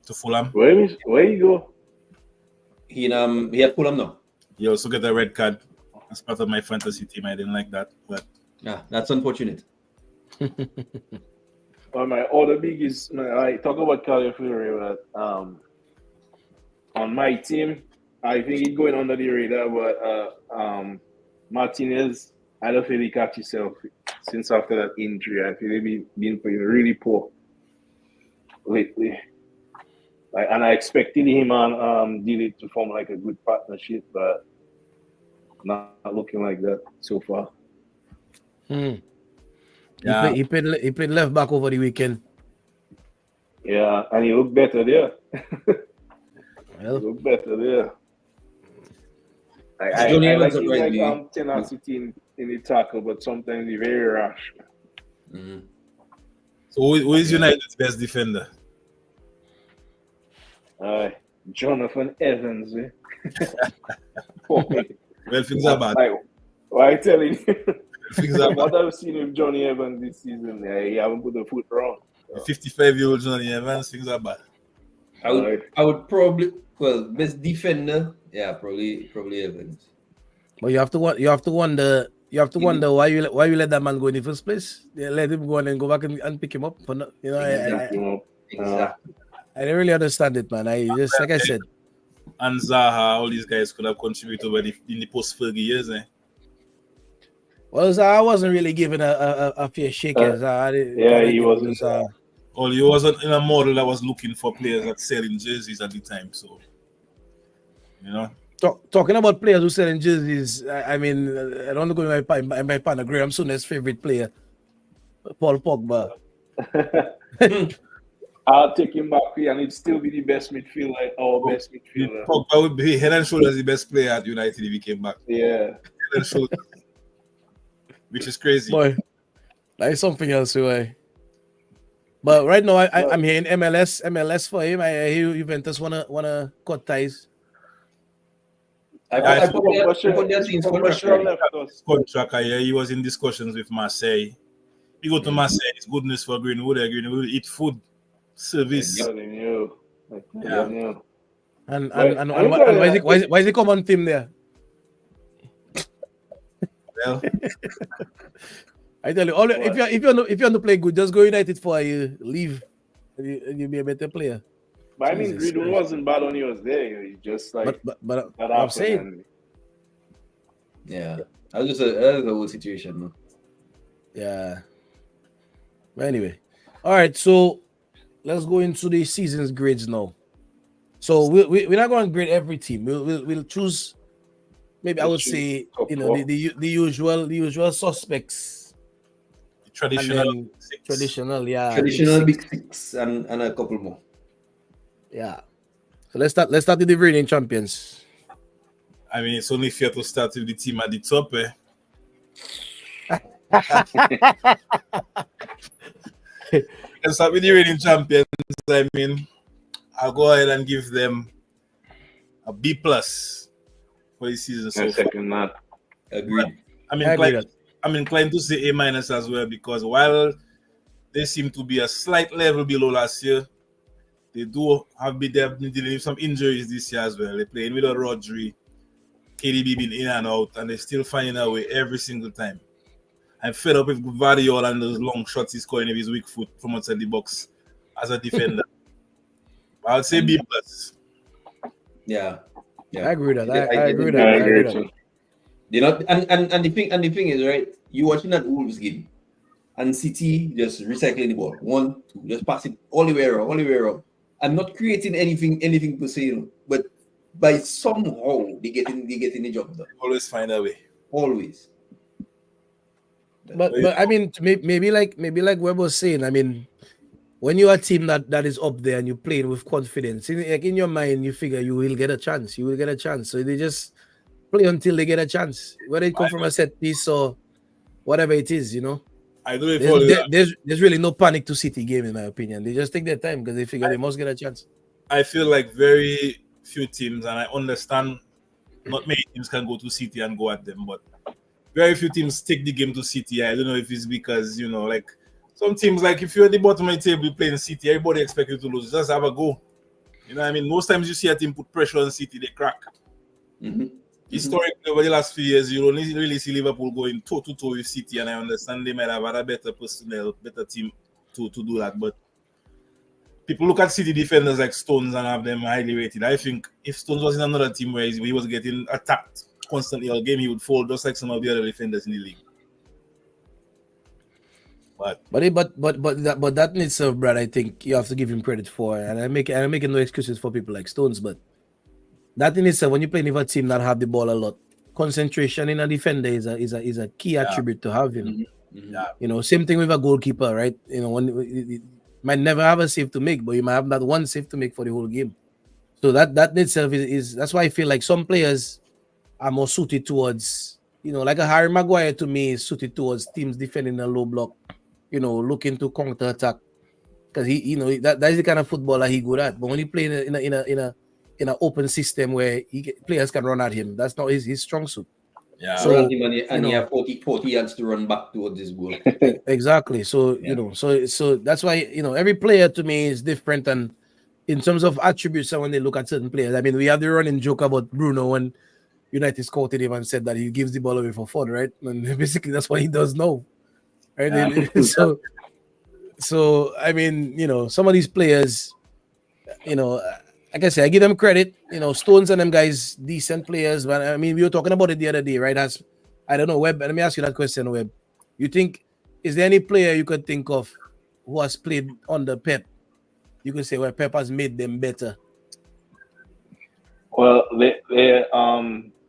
To Fulham. Where you go? He had Fulham now. He also got a red card as part of my fantasy team. I didn't like that, but that's unfortunate. My other big is I talk about Califury, but on my team, I think he's going under the radar, but Martinez, I don't feel he catch himself since after that injury. I feel he's been playing really poor lately. And I expected him and Dili to form like a good partnership, but not looking like that so far. Yeah. He played left back over the weekend. Yeah, and he looked better there. Well, He looked better there. Johnny I Evans like him like surprisingly. tenacity in the tackle, but sometimes he's very rash. So who is United's best defender? Jonathan Evans. Boy, Well, things are bad. why I telling you? Things are From what bad. I've seen of Johnny Evans this season, he haven't put the foot wrong. The 55-year-old Johnny Evans, things are bad. I would probably best defender. Yeah, probably Evans. but you have to wonder why you let that man go in the first place. They let him go and go back and pick him up. For no, Exactly. I don't really understand it, man. I just like I said. And Zaha, all these guys could have contributed in the post-Fergie years. Well, Zaha wasn't really given a fair shake. He wasn't. Well, he wasn't in a model that was looking for players that selling jerseys at the time. So, Talking about players who selling jerseys, I mean, I don't go in my partner Graham Souness's favorite player, Paul Pogba. I'll take him back here, and he'd still be the best midfielder, best midfielder. Pogba would be head and shoulders the best player at United if he came back. Yeah. Head and shoulders. Which is crazy. Boy, that is something else, way. But right now, I'm hearing MLS for him. I hear Juventus wanna cut ties. Contract. He was in discussions with Marseille. He go to Marseille. It's goodness for Greenwood. Greenwood eat food, service. Yeah. And why is he come on team there? Well, I tell you, if you want to play good, just go United for a year, leave, and you'll be a better player. But I mean, Greenwood wasn't bad when he was there. He just like but I'm saying, yeah, that was a whole situation, man. Yeah. But anyway, all right. So let's go into the season's grades now. So we're not going to grade every team. We'll choose. Maybe I would say the usual suspects. Traditional, big six and a couple more. Yeah. So let's start with the reigning champions. I mean, it's only fair to start with the team at the top. Let's start with the reigning champions. I mean, I'll go ahead and give them a B+ for the season. So second that. Agreed. I'm inclined to say A- as well, because while they seem to be a slight level below last year, they have been dealing with some injuries this year as well. They're playing with a Rodri, KDB been in and out, and they're still finding a way every single time. I'm fed up with Guardiola and those long shots he's scoring with his weak foot from outside the box as a defender. I'll say B+. Yeah. I agree with that. I agree with that. You know, and the thing is, right, you watching that Wolves game and City just recycling the ball. 1, 2, just pass it all the way around. I'm not creating anything per se, but by somehow they get in the job done. Always find a way. Always. But I mean, maybe like Webb was saying, I mean, when you're a team that is up there and you're playing with confidence, in your mind, you figure you will get a chance. So they just play until they get a chance, whether it comes from a set piece or whatever it is, I do it. There's really no panic to City game, in my opinion. They just take their time because they figure they must get a chance. I feel like very few teams, and I understand not many teams can go to City and go at them, but very few teams take the game to City. I don't know if it's because, like some teams, like if you're at the bottom of the table playing City, everybody expects you to lose. Just have a go. You know what I mean? Most times you see a team put pressure on City, they crack. Historically, over the last few years, you only really see Liverpool going toe-to-toe with City, and I understand they might have had a better personnel, better team to do that. But people look at City defenders like Stones and have them highly rated. I think if Stones was in another team where he was getting attacked constantly all game, he would fall just like some of the other defenders in the league. But that in itself, Brad, I think you have to give him credit for, and I'm making no excuses for people like Stones, but that in itself, when you play with a team that have the ball a lot, concentration in a defender is a key attribute to have. Yeah. You know, same thing with a goalkeeper, right? You know, when you might never have a save to make, but you might have that one save to make for the whole game. So that in itself is that's why I feel like some players are more suited towards, you know, like a Harry Maguire to me is suited towards teams defending a low block, you know, looking to counter attack because he, you know, that is the kind of footballer he good at. But when he play in an open system where players can run at him, that's not his strong suit. Yeah. Around So him and he you know, have 40 yards to run back towards his goal. exactly. So Yeah. you know, so that's why you know every player to me is different, and in terms of attributes, when they look at certain players, I mean, we have the running joke about Bruno when United scouted him and said that he gives the ball away for fun, right? And basically that's what he does now, right? Yeah. So I mean, you know, some of these players, you know, like I say, I give them credit. You know, Stones and them guys, decent players. But I mean, we were talking about it the other day, right? As I don't know, Webb. Let me ask you that question, Webb. You think is there any player you could think of who has played under Pep? You could say where Pep has made them better. Well, there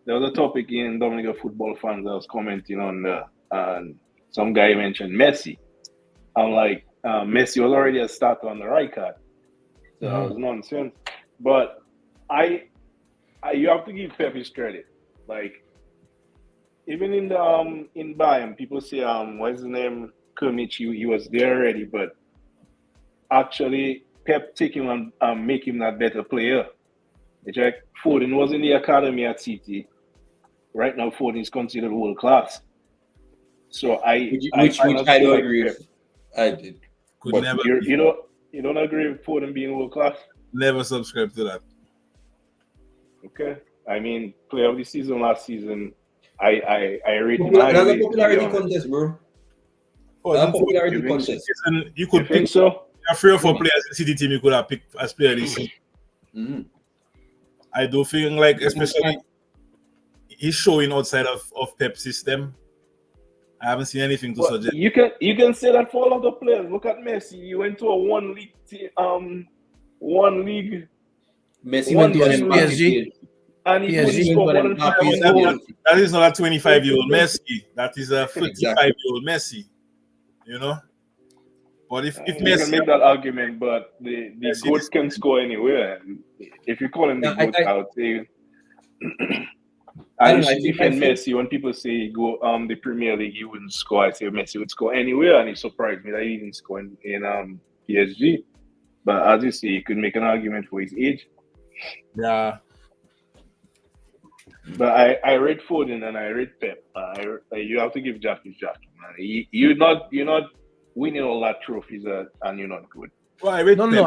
was a topic in Dominica Football Fans I was commenting on, and some guy mentioned Messi. I'm like, Messi was already a starter on the right card, so that was nonsense. But you have to give Pep his credit. Like, even in the in Bayern, people say what's his name, Kimmich, he was there already, but actually Pep take him and make him that better player. Jack Foden was in the academy at City. Right now, Foden is considered world class. So which I don't agree Pep. with. I did. Could But never You don't agree with Foden being world class? never subscribe to that. Okay. I mean, player of the season last season, I rate him That's a highly, to be popularity honest. contest, bro. Oh, That's a popularity contest. You You could think pick so? 3 or 4 players in the City team you could have picked as player this season. Mm-hmm. I do feel like, especially he's showing outside of Pep's system. I haven't seen anything to Well, suggest. you can say that for a lot of players. Look at Messi. He went to a one league Messi one went to an team Mbappe PSG. field. and he couldn't PSG. score more than 5 on goal. That is not a 25-year-old Messi. That is a 35-year-old Messi. You know? But if You can Messi, make that argument, but the Messi goat is- can score anywhere. If you call him the Yeah, goat, I would say. I I don't used know, to I think- defend Messi when people say go the Premier League, he wouldn't score. I say Messi would score anywhere, and it surprised me that he didn't score in PSG. But as you say, you could make an argument for his age. yeah, But I read Foden and I read Pep. You have to give Jack his Jack, man. You're not winning all that trophies and you're not good. well, I read No. Pep.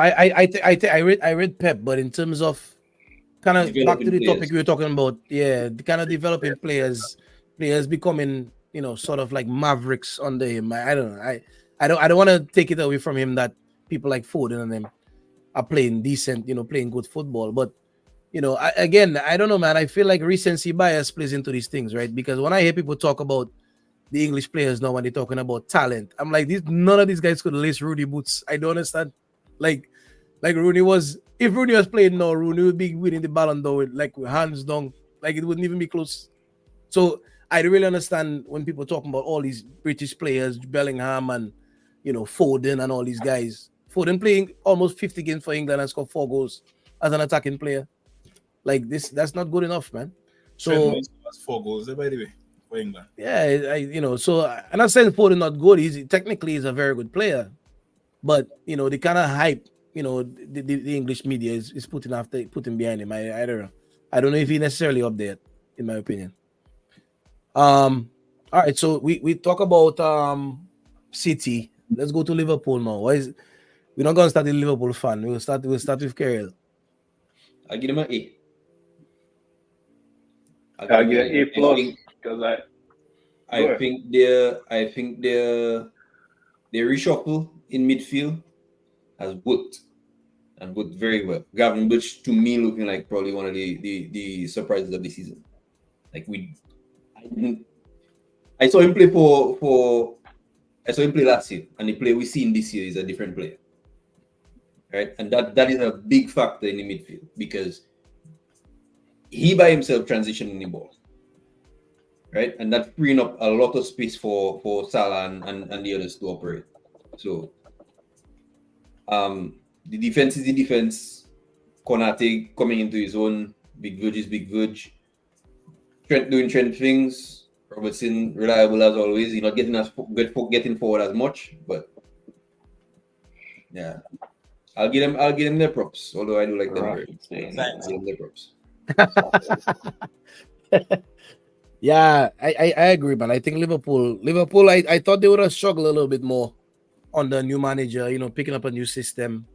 I read Pep, but in terms of kind of back to Developing the players. topic we were talking about, yeah, the kind of developing players becoming, you know, sort of like mavericks under him. I don't know. I don't want to take it away from him that people like Foden and them are playing decent, you know, playing good football. But you know, I don't know, man. I feel like recency bias plays into these things, right? Because when I hear people talk about the English players now when they're talking about talent, I'm like, none of these guys could lace Rooney boots. I don't understand. Like Rooney was, if Rooney was playing now, Rooney would be winning the Ballon d'Or with hands down. Like it wouldn't even be close. So I really understand when people talking about all these British players, Bellingham and you know Foden and all these guys. Foden playing almost 50 games for England and scored 4 goals as an attacking player. Like this, that's not good enough, man. So Trent has 4 goals there, by the way, for England. yeah, you know, so I'm not saying Foden not good. He's a very good player, but you know the kind of hype, you know, the English media is putting behind him. I don't know. I don't know if he necessarily up there, in my opinion. All right, so we talk about City. Let's go to Liverpool now. We're not gonna start the Liverpool fan. We'll start with Carol. I give them an A. I get an A plus because I think their reshuffle in midfield has worked and worked very well. Gavin Butch to me looking like probably one of the surprises of the season. Like I saw him play I saw him play last year, and the player we seen this year is a different player. Right? And that is a big factor in the midfield because he by himself transitioning the ball. right? And that freeing up a lot of space for Salah and the others to operate. So the defense is the defense. Konate coming into his own. Big Village is Big Village. Trent doing Trent things. Robertson reliable as always. He's not getting forward as much, but yeah, I'll give them their props. Although I do like them very much. I'll give them their props. Yeah, I agree, man. I think Liverpool, I thought they would have struggled a little bit more on the new manager, picking up a new system.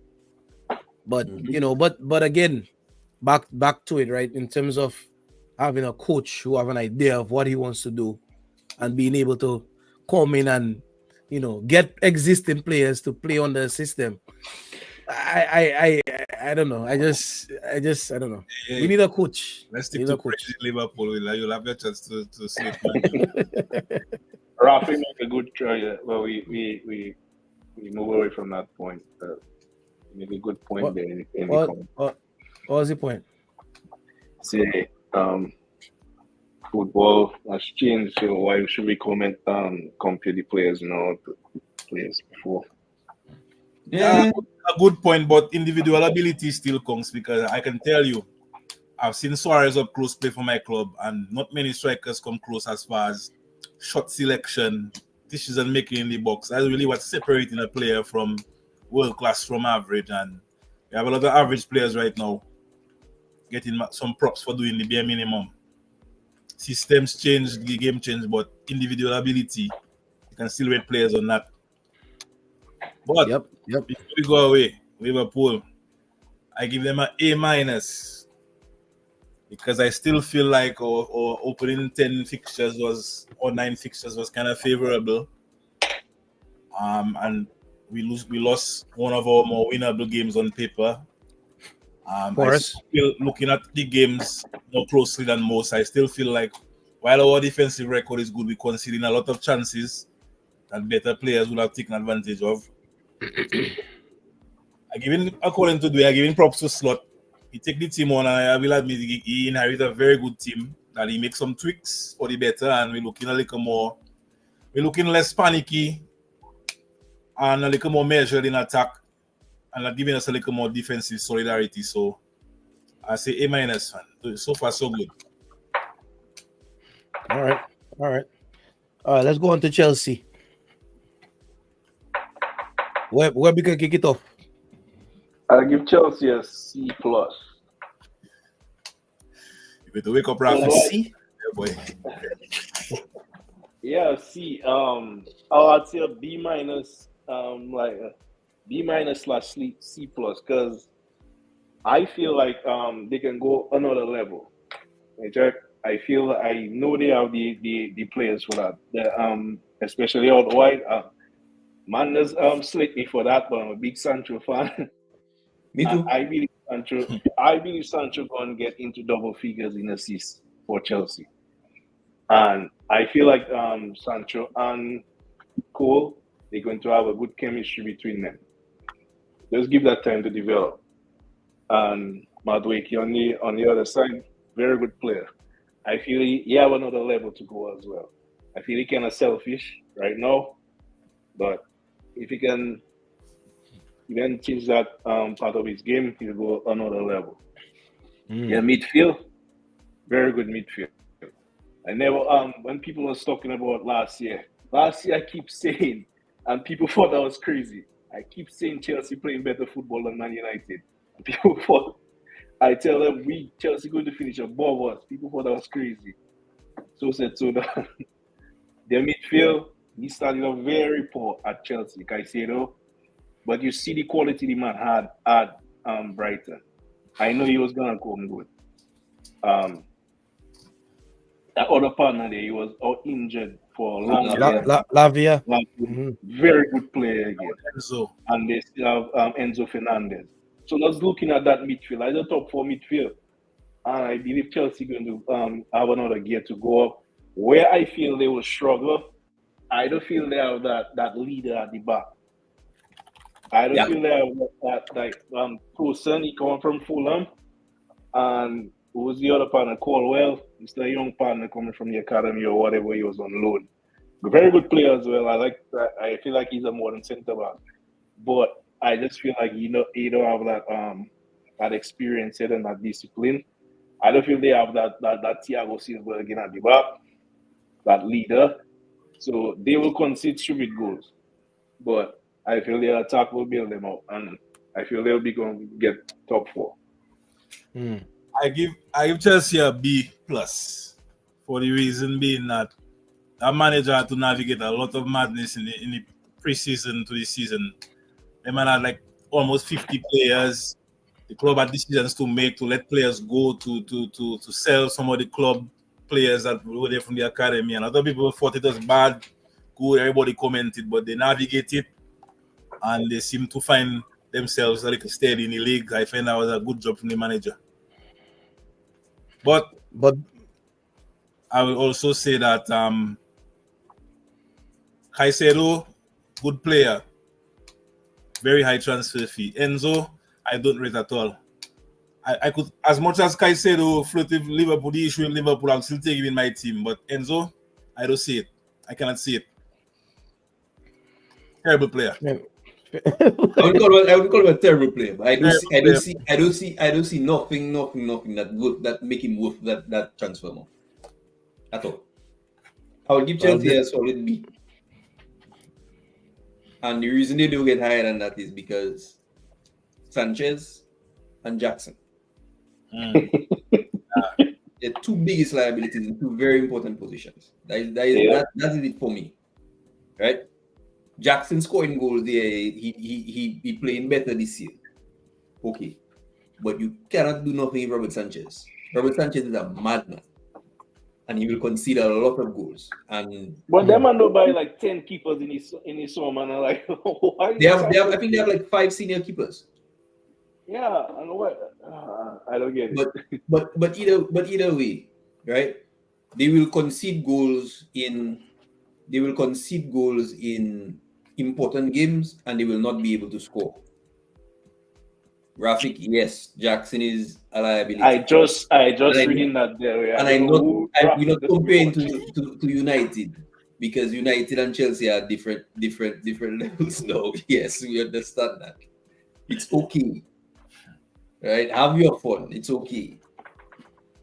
But but again, back to it, right? In terms of having a coach who have an idea of what he wants to do and being able to come in and get existing players to play on the system. I don't know. I just I don't know. Yeah, we need a coach. Let's stick to Liverpool. You'll have your chance to sleep, man. Rafi make a good try. Well, we move away from that point. Make a good point there. What was the point? Say, football has changed. So why should we compare the players now to players before? Yeah, a good point, but individual ability still counts because I can tell you, I've seen Suarez up close play for my club, and not many strikers come close as far as shot selection, decision making in the box. That's really what's separating a player from world class from average. And we have a lot of average players right now getting some props for doing the bare minimum. Systems change, the game change, but individual ability, you can still rate players on that. But yep. Before we go away, Liverpool, I give them an A- because I still feel like our opening 10 fixtures or 9 fixtures was kind of favorable. And we lost one of our more winnable games on paper. I still looking at the games more closely than most. I still feel like while our defensive record is good, we're conceding a lot of chances that better players would have taken advantage of. I giving props to Slot. He take the team on, and I will admit he inherit a very good team. That he makes some tweaks for the better, and we're looking a little more. We're looking less panicky and a little more measured in attack, and giving us a little more defensive solidarity. So I say A-, man. So far, so good. All right. Let's go on to Chelsea. Where we can kick it off? I'll give Chelsea a C+. You better wake up, Rafa. C? Yeah, boy. Yeah, C. I'd say a B-, like a B-/C+, because I feel like they can go another level. I know they have the players for that. Especially out wide. Man does slate me for that, but I'm a big Sancho fan. Me too. I believe Sancho going to get into double figures in assists for Chelsea. And I feel like Sancho and Cole, they're going to have a good chemistry between them. Just give that time to develop. And Madueke on the other side, very good player. I feel he have another level to go as well. I feel he kind of selfish right now, but if he can change that part of his game, he'll go another level. Yeah, midfield, very good midfield. I never when people was talking about last year I keep saying, and people thought that was crazy. I keep saying Chelsea playing better football than Man United. And people thought, I tell them Chelsea going to finish above us. People thought that was crazy. So their midfield, he started off very poor at Chelsea, Caicedo. But you see the quality the man had at Brighton. I know he was gonna come good. That other partner there, he was out injured for a long time. Lavia. Very good player again. And they still have Enzo Fernandez. So let's looking at that midfield, as a top 4 midfield. And I believe Chelsea going to have another gear to go up. Where I feel they will struggle, I don't feel they have that leader at the back. I don't feel they have that person, he come from Fulham. And who was the other partner? Colwell. Just a young partner coming from the academy or whatever. He was on loan. Very good player as well. I feel like he's a modern centre back, but I just feel like he don't have that experience yet and that discipline. I don't feel they have that Thiago Silva again at the back, that leader. So they will concede stupid goals, but I feel their attack will bail them out, and I feel they'll be going to get top 4. I give Chelsea a B plus for the reason being that a manager had to navigate a lot of madness in the preseason to the season. They man had like almost 50 players. The club had decisions to make to let players go to sell some of the club players that were there from the academy. And other people thought it was bad, good, everybody commented, but they navigated and they seem to find themselves a little steady in the league. I find that was a good job from the manager. But I will also say that Caicedo, good player, very high transfer fee. Enzo, I don't rate at all. I could, as much as Caicedo flirt with Liverpool, the issue in Liverpool, I'll still take him in my team. But Enzo, I don't see it. I cannot see it. Terrible player. I would call him a terrible player, but I don't see nothing that make him worth that transfer more at all. I would give Chelsea a solid B. And the reason they don't get higher than that is because Sanchez and Jackson. The two biggest liabilities in two very important positions. That is it for me. Right? Jackson scoring goals there, he playing better this year. Okay. But you cannot do nothing with Robert Sanchez. Robert Sanchez is a madman. And he will concede a lot of goals. But them man don't buy like 10 keepers in his summer, and like why I think they have like 5 senior keepers. Yeah, and what I don't get it. But either way, right? They will concede goals in important games, and they will not be able to score. Rafik, yes, Jackson is a liability. I just reading that there, and we're not comparing to United, because United and Chelsea are different levels now. Yes, we understand that. It's okay, right? Have your fun. It's okay.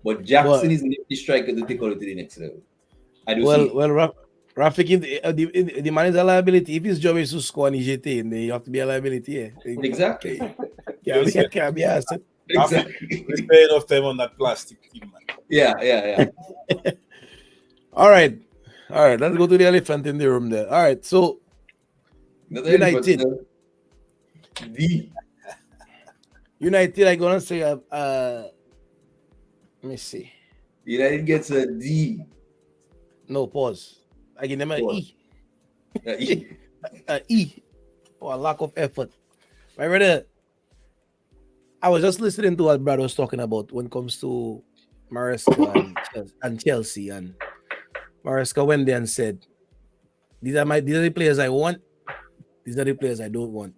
But Jackson is the striker to take it to the next level. Rafik, the man is a liability. If his job is to score on EJT, then you have to be a liability. Yeah. Exactly. Can't be asked. Exactly. We spend enough time on that plastic team, man. Yeah. All right. Let's go to the elephant in the room there. All right. So, United. United, I'm going to say, let me see. United gets a D. No, pause. I give them an E. E. An E. For a lack of effort. My brother, I was just listening to what Brad was talking about when it comes to Maresca and Chelsea. And Maresca went there and said, these are the players I want. These are the players I don't want.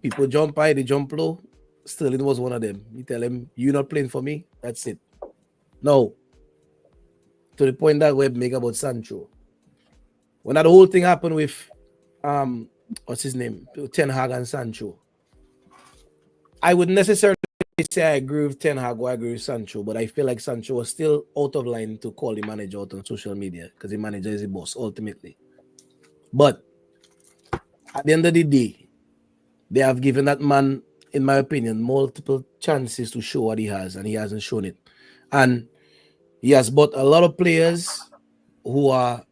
People jump high, they jump low. Sterling was one of them. You tell him, you're not playing for me. That's it. No. To the point that we make about Sancho. When that whole thing happened with what's his name? Ten Hag and Sancho. I wouldn't necessarily say I agree with Ten Hag or I agree with Sancho, but I feel like Sancho was still out of line to call the manager out on social media because the manager is the boss ultimately. But at the end of the day, they have given that man, in my opinion, multiple chances to show what he has, and he hasn't shown it. And he has bought a lot of players who are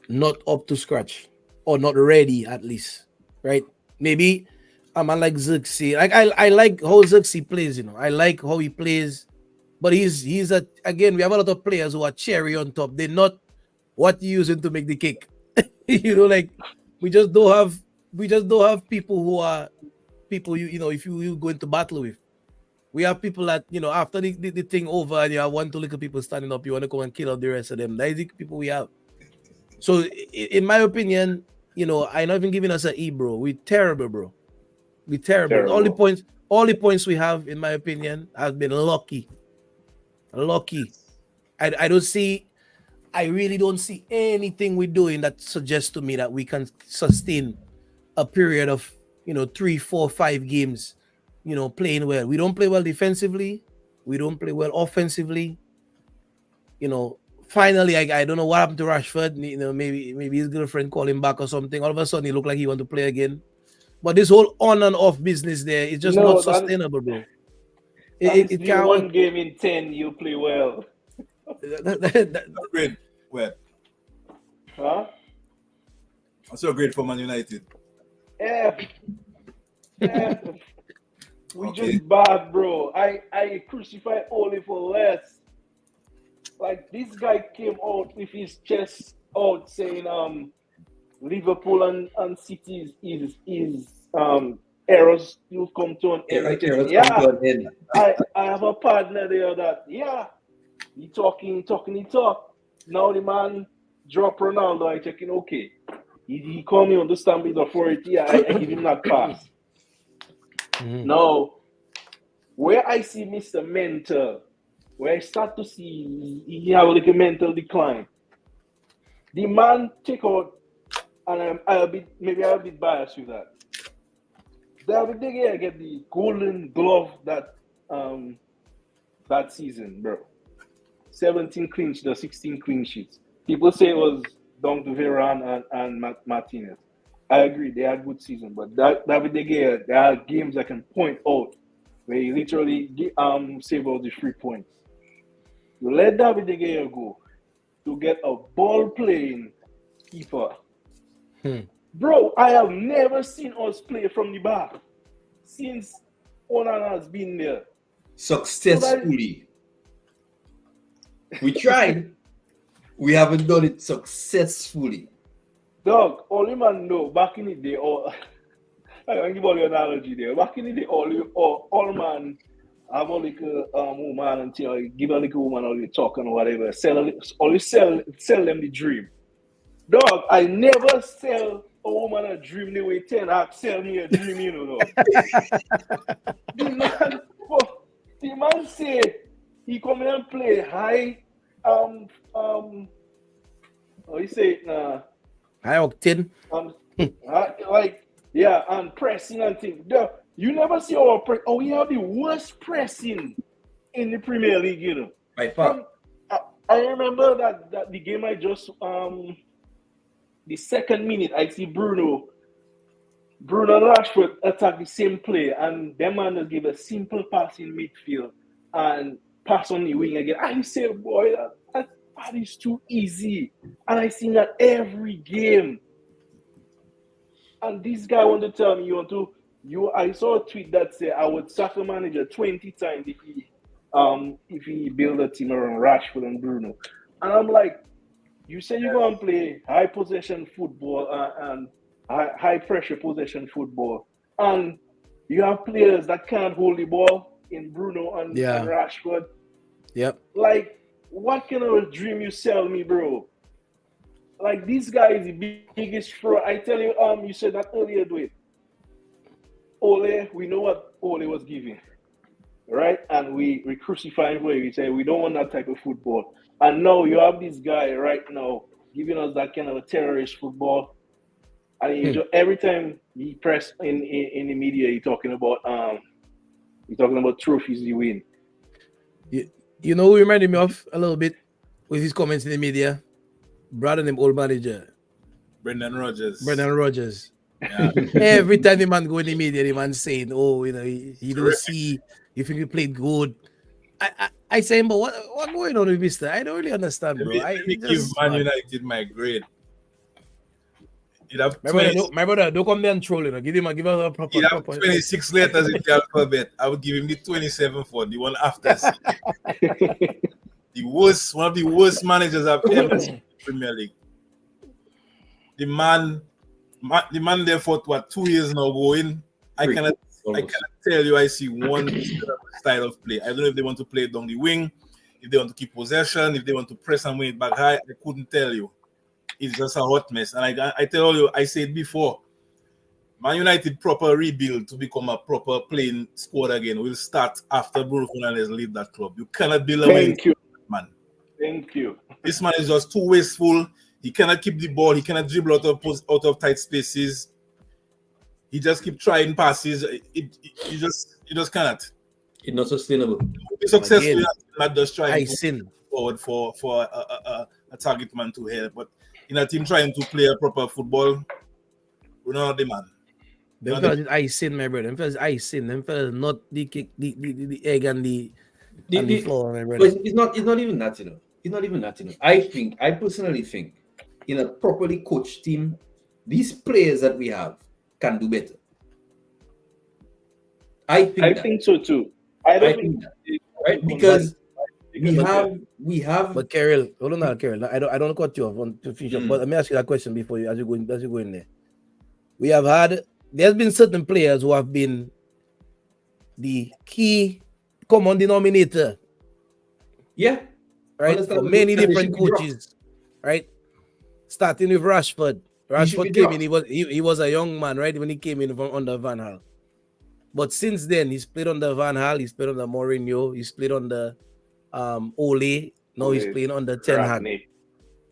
not up to scratch or not ready, at least, right? Maybe a man like Xerxes. Like I like how Xerxes plays, I like how he plays, but he's again, we have a lot of players who are cherry on top. They're not what you're using to make the cake. Like we just don't have people who are people if you go into battle with. We have people that, after the thing over and you have 1-2 little people standing up, you want to go and kill out the rest of them. That is the people we have. So, in my opinion, I'm not even giving us an E, bro. We're terrible, bro. We're terrible. All the points we have, in my opinion, have been lucky. I don't see. I really don't see anything we're doing that suggests to me that we can sustain a period of 3, 4, 5 games, playing well. We don't play well defensively. We don't play well offensively. Finally, I don't know what happened to Rashford. Maybe his girlfriend called him back or something. All of a sudden, he looked like he want to play again. But this whole on and off business there is just not sustainable, bro. It the can't one work. game in 10 you play well. Great. Well, Huh? I'm so great for Man United. Yeah. Yeah. We Okay. just bad, bro. I crucified Ole for less. Like this guy came out with his chest out saying Liverpool and City is errors will come to an end. Errors Yeah. come to an end. I have a partner there that he talk. Now the man drop Ronaldo, I checking okay. He call me on the stamp authority, I give him that pass. Mm-hmm. Now, where I see Mr. Mental, where I start to see he have like a mental decline. The man take out, and I'll be biased with that. David De Gea get the golden glove that season, bro. 17 clean sheets or 16 clean sheets. People say it was down to Varane and Martinez. I agree, they had good season, but David De Gea, there are games I can point out where he literally save out the 3 points. You let David De Gea go to get a ball playing keeper. Bro, I have never seen us play from the back since Onana has been there. Successfully. We tried. We haven't done it successfully. Dog, only man know back in the day, I can give all your analogy there. Back in the day, all man have a little woman until give a little woman all the talk and whatever. Sell them the dream. Dog, I never sell a woman a dream the way 10 Hag sell me a dream, dog. the man say he come in and play high how you say it now? High octane. And pressing and things. You never see our press. Oh, we have the worst pressing in the Premier League, By far. I remember that the game I just the second minute I see Bruno and Rashford attack the same play, and them man just give a simple pass in midfield and pass on the wing again. I say, boy, that is too easy. And I see that every game. And this guy want to tell me I saw a tweet that said I would sack a manager 20 times if he build a team around Rashford and Bruno. And I'm like, you say you're going to play high possession football and high pressure possession football, and you have players that can't hold the ball in Bruno and Rashford. Yep. Like, what kind of a dream you sell me, bro? Like, this guy is the biggest fraud. I tell you, you said that earlier, Dwayne. Ole, we know what Ole was giving, right? And we crucify him for it. We say we don't want that type of football. And now you have this guy right now giving us that kind of a terrorist football. And every time he press in the media, he's talking about trophies he win. You know who reminded me of a little bit with his comments in the media? Brother named old manager. Brendan Rodgers. Yeah. Every time the man go in the media, the man saying, "Oh, he don't see. You think he played good." I say, but what going on with Mister? I don't really understand, bro. Let me give Man United my grade. My brother, don't come there and troll it. Give us a proper. He'd have 26 letters in the alphabet. I would give him the 27 for the one after. One of the worst managers I've ever seen in the Premier League. The man there for 2 years now going. I cannot tell you I see one style of play. I don't know if they want to play down the wing, if they want to keep possession, if they want to press and win it back high. I couldn't tell you. It's just a hot mess. And I tell you, I said before, Man United proper rebuild to become a proper playing squad again will start after Bruno Fernandes leave that club. You cannot build a wing, man. Thank you. This man is just too wasteful. He cannot keep the ball. He cannot dribble out of tight spaces. He just keep trying passes. You just cannot. It's not sustainable. Be successful, Again, not just trying to sin forward for a target man to help, but in a team trying to play a proper football, we're not the man. Them fellas is icing, my brother. Them fellas is icing. Them fellas not the kick, the egg and the floor, my brother. But it's not even that, you know. It's not even that, you know. I personally think in a properly coached team, these players that we have can do better. I think so too. I think that, right? Because we have. But Carol, hold on now, Carol. I don't cut you off on to finish up. But let me ask you that question before you as you go in there. We have had. There's been certain players who have been the key common denominator. Yeah. Right? For many different coaches. Right? Starting with Rashford. Rashford came in, he was a young man, right? When he came in from under Van Gaal. But since then, he's played under Van Gaal, he's played under Mourinho, he's played under Ole. Now he's playing under Ten Hag.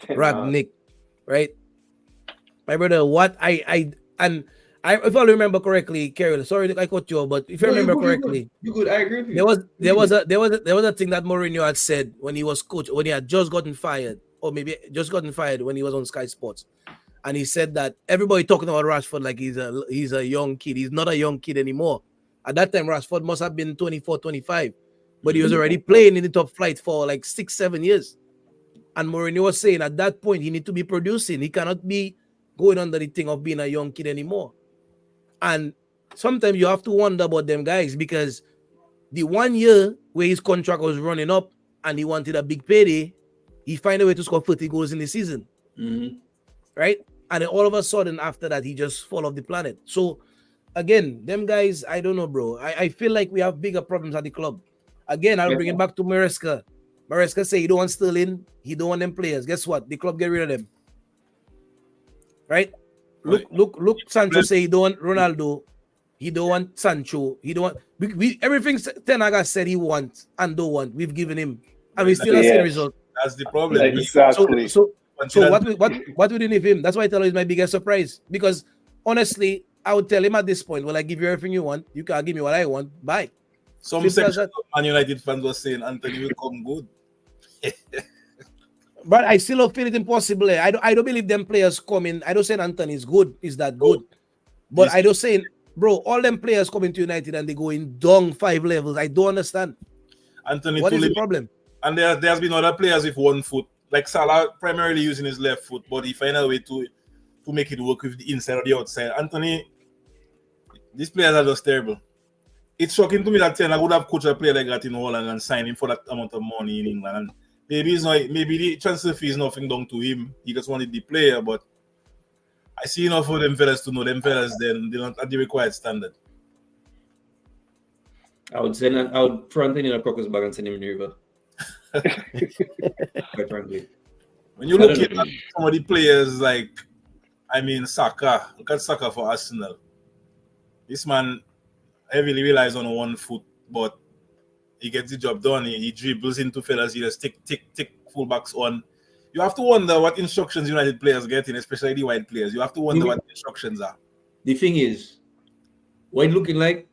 Ragnick. Right? My brother, if I remember correctly, Carol, sorry I cut you off, but if I remember correctly, you good. I agree with you. There was a thing that Mourinho had said when he was coach, when he had just gotten fired, or maybe just gotten fired when he was on Sky Sports. And he said that everybody talking about Rashford like he's a young kid. He's not a young kid anymore. At that time, Rashford must have been 24, 25. But he was already playing in the top flight for like 6-7 years. And Mourinho was saying at that point, he need to be producing. He cannot be going under the thing of being a young kid anymore. And sometimes you have to wonder about them guys, because the 1 year where his contract was running up and he wanted a big payday, he find a way to score 30 goals in the season. Mm-hmm. Right? And then all of a sudden after that, he just fall off the planet. So again, them guys, I don't know, bro. I feel like we have bigger problems at the club. Again, I'll bring it back to Maresca. Maresca say he don't want Sterling, he don't want them players. Guess what? The club get rid of them. Right? Look, Sancho say he don't want Ronaldo. He don't want Sancho. He don't want everything Ten Hag said he wants and don't want. We've given him. And we still have seen result. That's the problem. Exactly. So what we do with him? That's why I tell you it's my biggest surprise. Because honestly, I would tell him at this point, well, I give you everything you want. You can't give me what I want. Bye. Some section of Man United fans were saying Anthony will come good. But I still don't feel it impossible. I don't believe them players coming. I don't say Anthony is good. Is that good? But I don't say, bro, all them players coming to United and they going down 5 levels. I don't understand. Anthony, what is the problem? And there's been other players with one foot, like Salah primarily using his left foot, but he find a way to make it work with the inside or the outside. Anthony, these players are just terrible. It's shocking to me that Ten Hag would have coached a player like that in Holland and signed him for that amount of money in England. And maybe the transfer fee is nothing down to him. He just wanted the player, but I see enough of them fellas to know them fellas then they're not at the required standard. I would throw Anthony in a crocus bag and send him in the river. Quite frankly. When you look at some of the players Saka, look at Saka for Arsenal. This man heavily relies on one foot, but he gets the job done. He dribbles into fellas, he just tick fullbacks on. You have to wonder what instructions United players getting, especially the white players. You have to wonder what the instructions are. The thing is, what it looking like,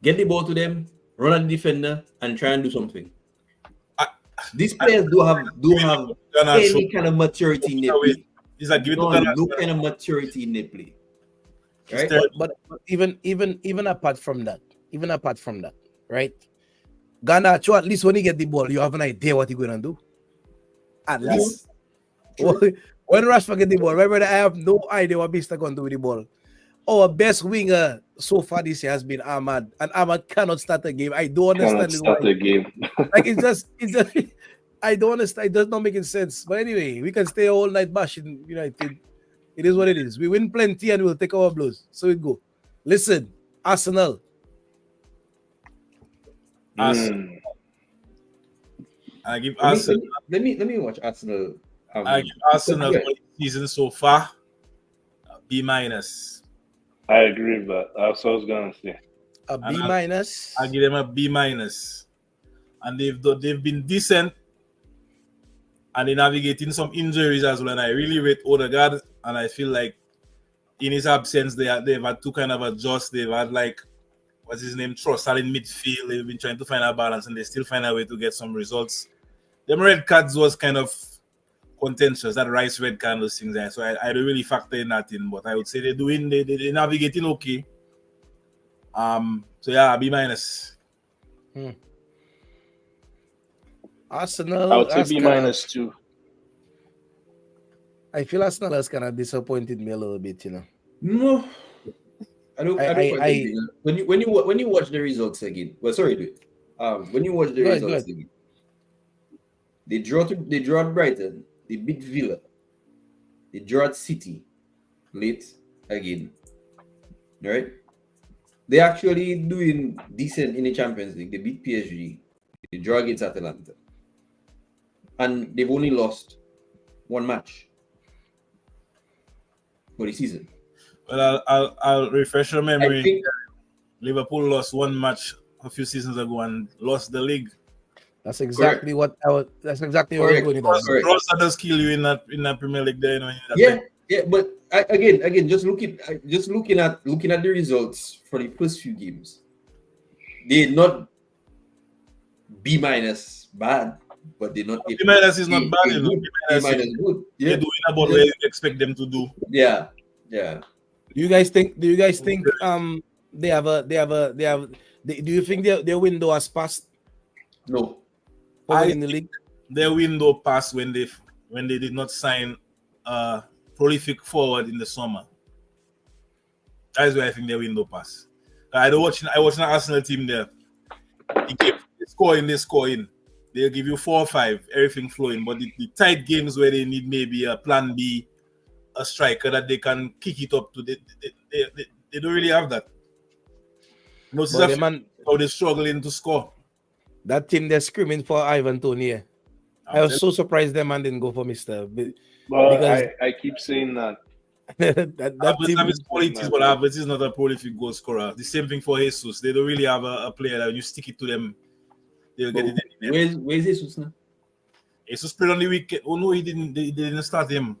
get the ball to them, run at the defender, and try and do something. These players do have any kind of maturity in their play. No kind of maturity in their play. Right? But even apart from that, right? Garnacho, at least when you get the ball, you have an idea what you're going to do. At least. When Rashford get the ball, remember that I have no idea what Mr. going to do with the ball. Our best winger so far this year has been Ahmad, and Ahmad cannot start a game. I don't understand. Start a game. Like it's just I don't understand. It does not make sense. But anyway, we can stay all night bashing United. It is what it is. We win plenty and we'll take our blows. So we go. Listen, Arsenal. I give Arsenal. Let me watch Arsenal. I give Arsenal for the season so far B-. I agree with that. That's what I was gonna say. A B-. I give them a B-. And they've been decent. and they're navigating some injuries as well. And I really rate Odegaard, and I feel like in his absence, they've had to kind of adjust. They've had like, what's his name, Trossard in midfield. They've been trying to find a balance, and they still find a way to get some results. Them red cards was kind of contentious, that Rice red card, those things there. So I don't really factor in that in, but I would say they're navigating okay. So yeah, B minus. Arsenal. I would say B minus too. I feel Arsenal has kind of disappointed me a little bit, you know. No, I don't. When you watch the results again. Well, sorry, dude. When you watch the results again, they draw at Brighton. They beat Villa. They draw at City. Late again. Right? They're actually doing decent in the Champions League. They beat PSG. They draw against Atalanta. And they've only lost one match for the season. Well, I'll refresh your memory. I think Liverpool lost one match a few seasons ago and lost the league. That's exactly what I was. That's exactly what I was going to do. Draws does kill you in that Premier League. There, you know. Yeah. But again, just looking at the results for the first few games, they're not B minus bad, but they're not. B minus is not bad. You know. B minus good. Yeah. They're doing about what you expect them to do. Yeah. Do you guys think? Do you think their window has passed? No. In the league, their window passed when they did not sign a prolific forward in the summer. That is where I think their window passed. I watch an Arsenal team there. They score in. They'll give you 4 or 5, everything flowing. But the tight games where they need maybe a plan B, a striker that they can kick it up to, they don't really have that. Most of how they're struggling to score. That team, they're screaming for Ivan Toney. I was so surprised that man didn't go for Mr. Because I keep saying that. that team has qualities, but Alvarez is not a prolific goal scorer. The same thing for Jesus. They don't really have a player that when you stick it to them, they'll get it anywhere. Where's Jesus now? Jesus played on the weekend. Oh no, he didn't. They didn't start him.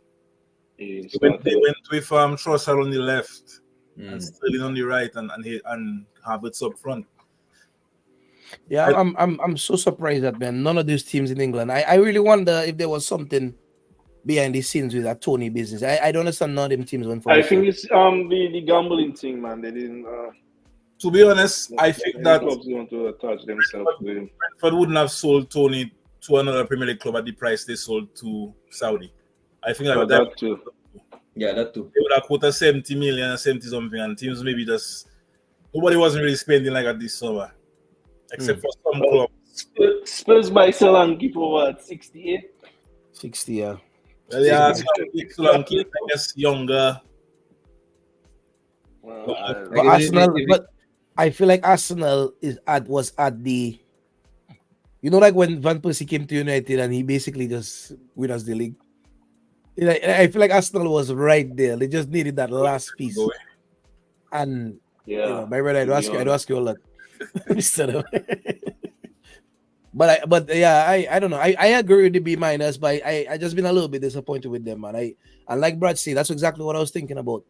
They went with Trossard on the left and Sterling on the right, and Havertz up front. Yeah, I'm so surprised that, man, none of these teams in England. I really wonder if there was something behind the scenes with that Tony business. I don't understand none of them teams went for I think it's the gambling thing, man. They didn't. To be honest, I think that clubs want to attach themselves with him. Brentford wouldn't have sold Tony to another Premier League club at the price they sold to Saudi. I think that too. Yeah, that too. They would have quoted 70 million or 70 something, and teams maybe just nobody wasn't really spending like that this summer. Except for some clubs. Spurs by Solanke for what? 68? 60, yeah. Well, yeah, Solanke, I guess, younger. But Arsenal, but I feel like Arsenal was at the, you know, like when Van Persie came to United and he basically just win us the league. I feel like Arsenal was right there. They just needed that last piece. And yeah, you know, my brother, I'd ask you a lot. but I don't know. I agree with the B minus, but I just been a little bit disappointed with them, man. And like Brad said, that's exactly what I was thinking about.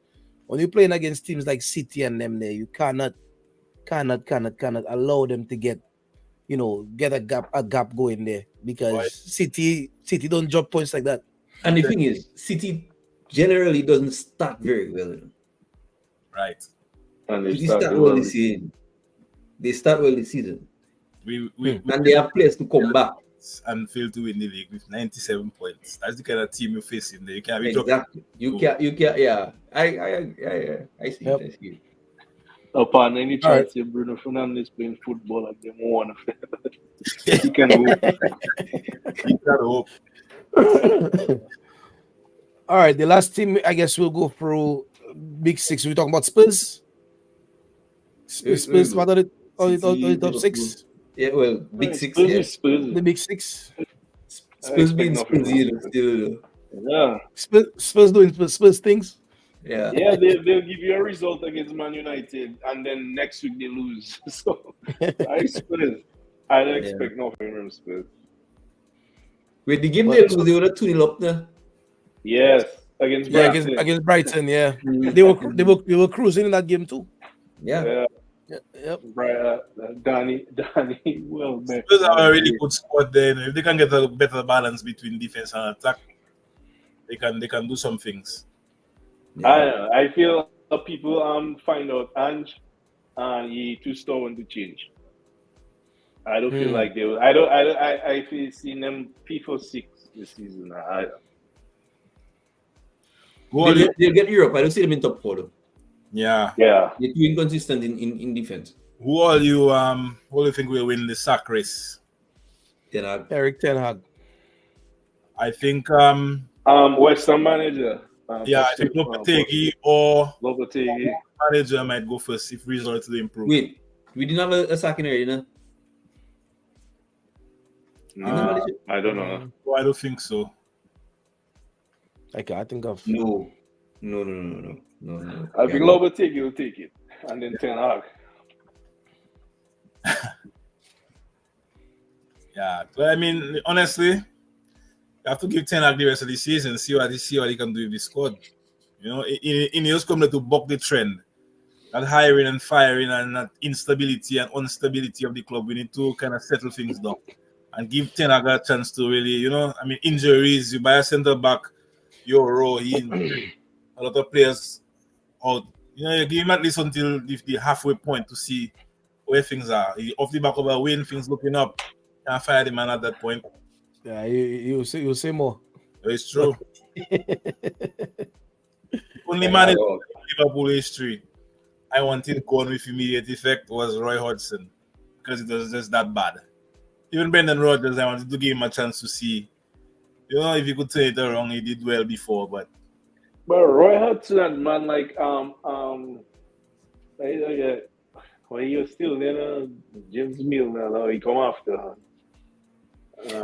When you're playing against teams like City and them there, you cannot allow them to get a gap going there, because City don't drop points like that. And the thing is, City generally doesn't start very well. Right. And they start well this season. They start well this season. And they have players to come back and fail to win the league with 97 points. That's the kind of team you're facing. You can't be exactly. You can't. Yeah. I see. Yep. I see. Upon any chance, Bruno Fernandes playing football like them one of them. He can hope. He can hope. All right, the last team, I guess we'll go through Big Six. We're talking about Spurs. Spurs, what are the top 6? Yeah, well, Big Six. Spurs. The Big Six. Spurs being Spurs still. Yeah. Spurs doing Spurs things. Yeah. Yeah, they'll give you a result against Man United, and then next week they lose. So I don't expect nothing from Spurs. Wait, the game they lose, they were 2-0 up there. Yes, against Brighton. Against Brighton, yeah. Mm. They were cruising in that game too. Yeah. Yep. Danny, well, Spurs have a really good squad there. If they can get a better balance between defense and attack, they can do some things. Yeah. I feel people find out Ange and he too stubborn to change. I don't feel like they will. I feel seeing them FIFA 6 this season. They'll get Europe. I don't see them in top 4 though. Yeah. They're too inconsistent in defense. Who all you think will win the sack race? Eric Ten Hag. I think West Ham manager. I think Lopetegui or Lopetegui manager might go first if results will improve. Wait, we didn't have a sacking already, no? I don't know. I don't think so. I can't think of. No. I think Lopetegui will take it, and then Ten Hag. Yeah, but I mean, honestly, you have to give Ten Hag the rest of the season, see what he can do with the squad. You know, in just come to buck the trend. That hiring and firing and that instability and instability of the club, we need to kind of settle things down and give Ten Hag a chance to really, injuries. You buy a centre back, you're raw. A lot of players out. You give him at least until the halfway point to see where things are. Off the back of a win, things looking up. Can't fire the man at that point. Yeah, you'll say more. It's true. Only man in Liverpool history I wanted gone with immediate effect was Roy Hodgson because it was just that bad. Even Brendan Rodgers, I wanted to give him a chance to see, if he could turn it around. He did well before, but Roy Hodgson, man, when he was still there, James Milner, now he come after.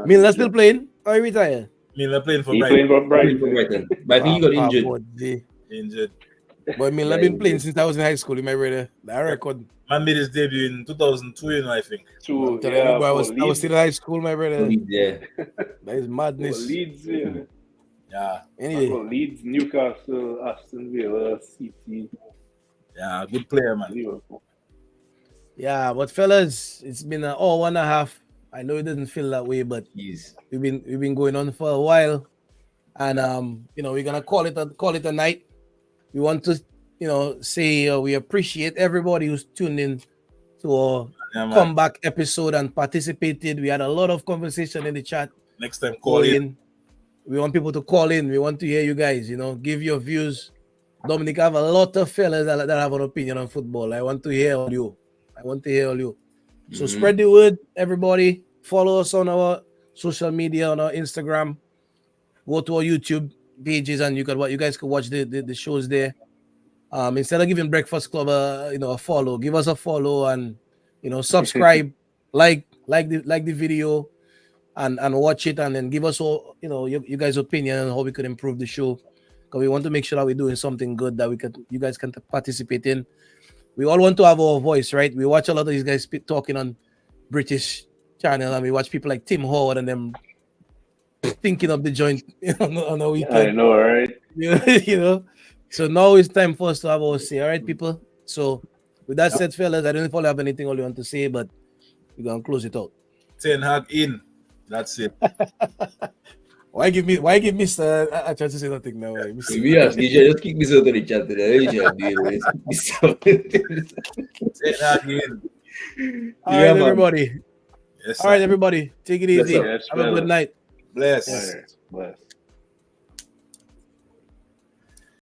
Milner still playing? Or he retired? Milner playing for Brighton. But I think he got injured. Injured. But Milner been playing since I was in high school, my brother. That record. Man made his debut in 2002, I think. I was still in high school, my brother. Yeah. That is madness. Leeds, Yeah. Anyway. Leeds, Newcastle, Aston Villa, City. Yeah, good player, man. Liverpool. Yeah, but fellas, it's been an hour and a half. I know it doesn't feel that way, but we've been going on for a while, and we're gonna call it a night. We want to say we appreciate everybody who's tuned in to our comeback episode and participated. We had a lot of conversation in the chat. Next time, call in. We want people to call in. We want to hear you guys. Give your views. Dominic, I have a lot of fellas that have an opinion on football. I want to hear all you. So spread the word, everybody. Follow us on our social media, on our Instagram. Go to our YouTube pages, and you guys can watch the shows there. Instead of giving Breakfast Club a follow, give us a follow and subscribe, like the video, and watch it, and then give us all you guys' opinion on how we could improve the show, because we want to make sure that we're doing something good that you guys can participate in. We all want to have our voice, right? We watch a lot of these guys talking on British channel, and we watch people like Tim Howard and them thinking of the joint on a weekend. I know, right? So now it's time for us to have our say. All right, people. So with that said, fellas, I don't know if you have anything you want to say, but we're gonna close it out. Ten Hag in. That's it. Why give me I tried to say nothing now. Yes, you just kick me out of the chat today. Ten Hag in. All right, everybody. Yes, all right, everybody. Take it easy. Have a good night. Bless. Bless.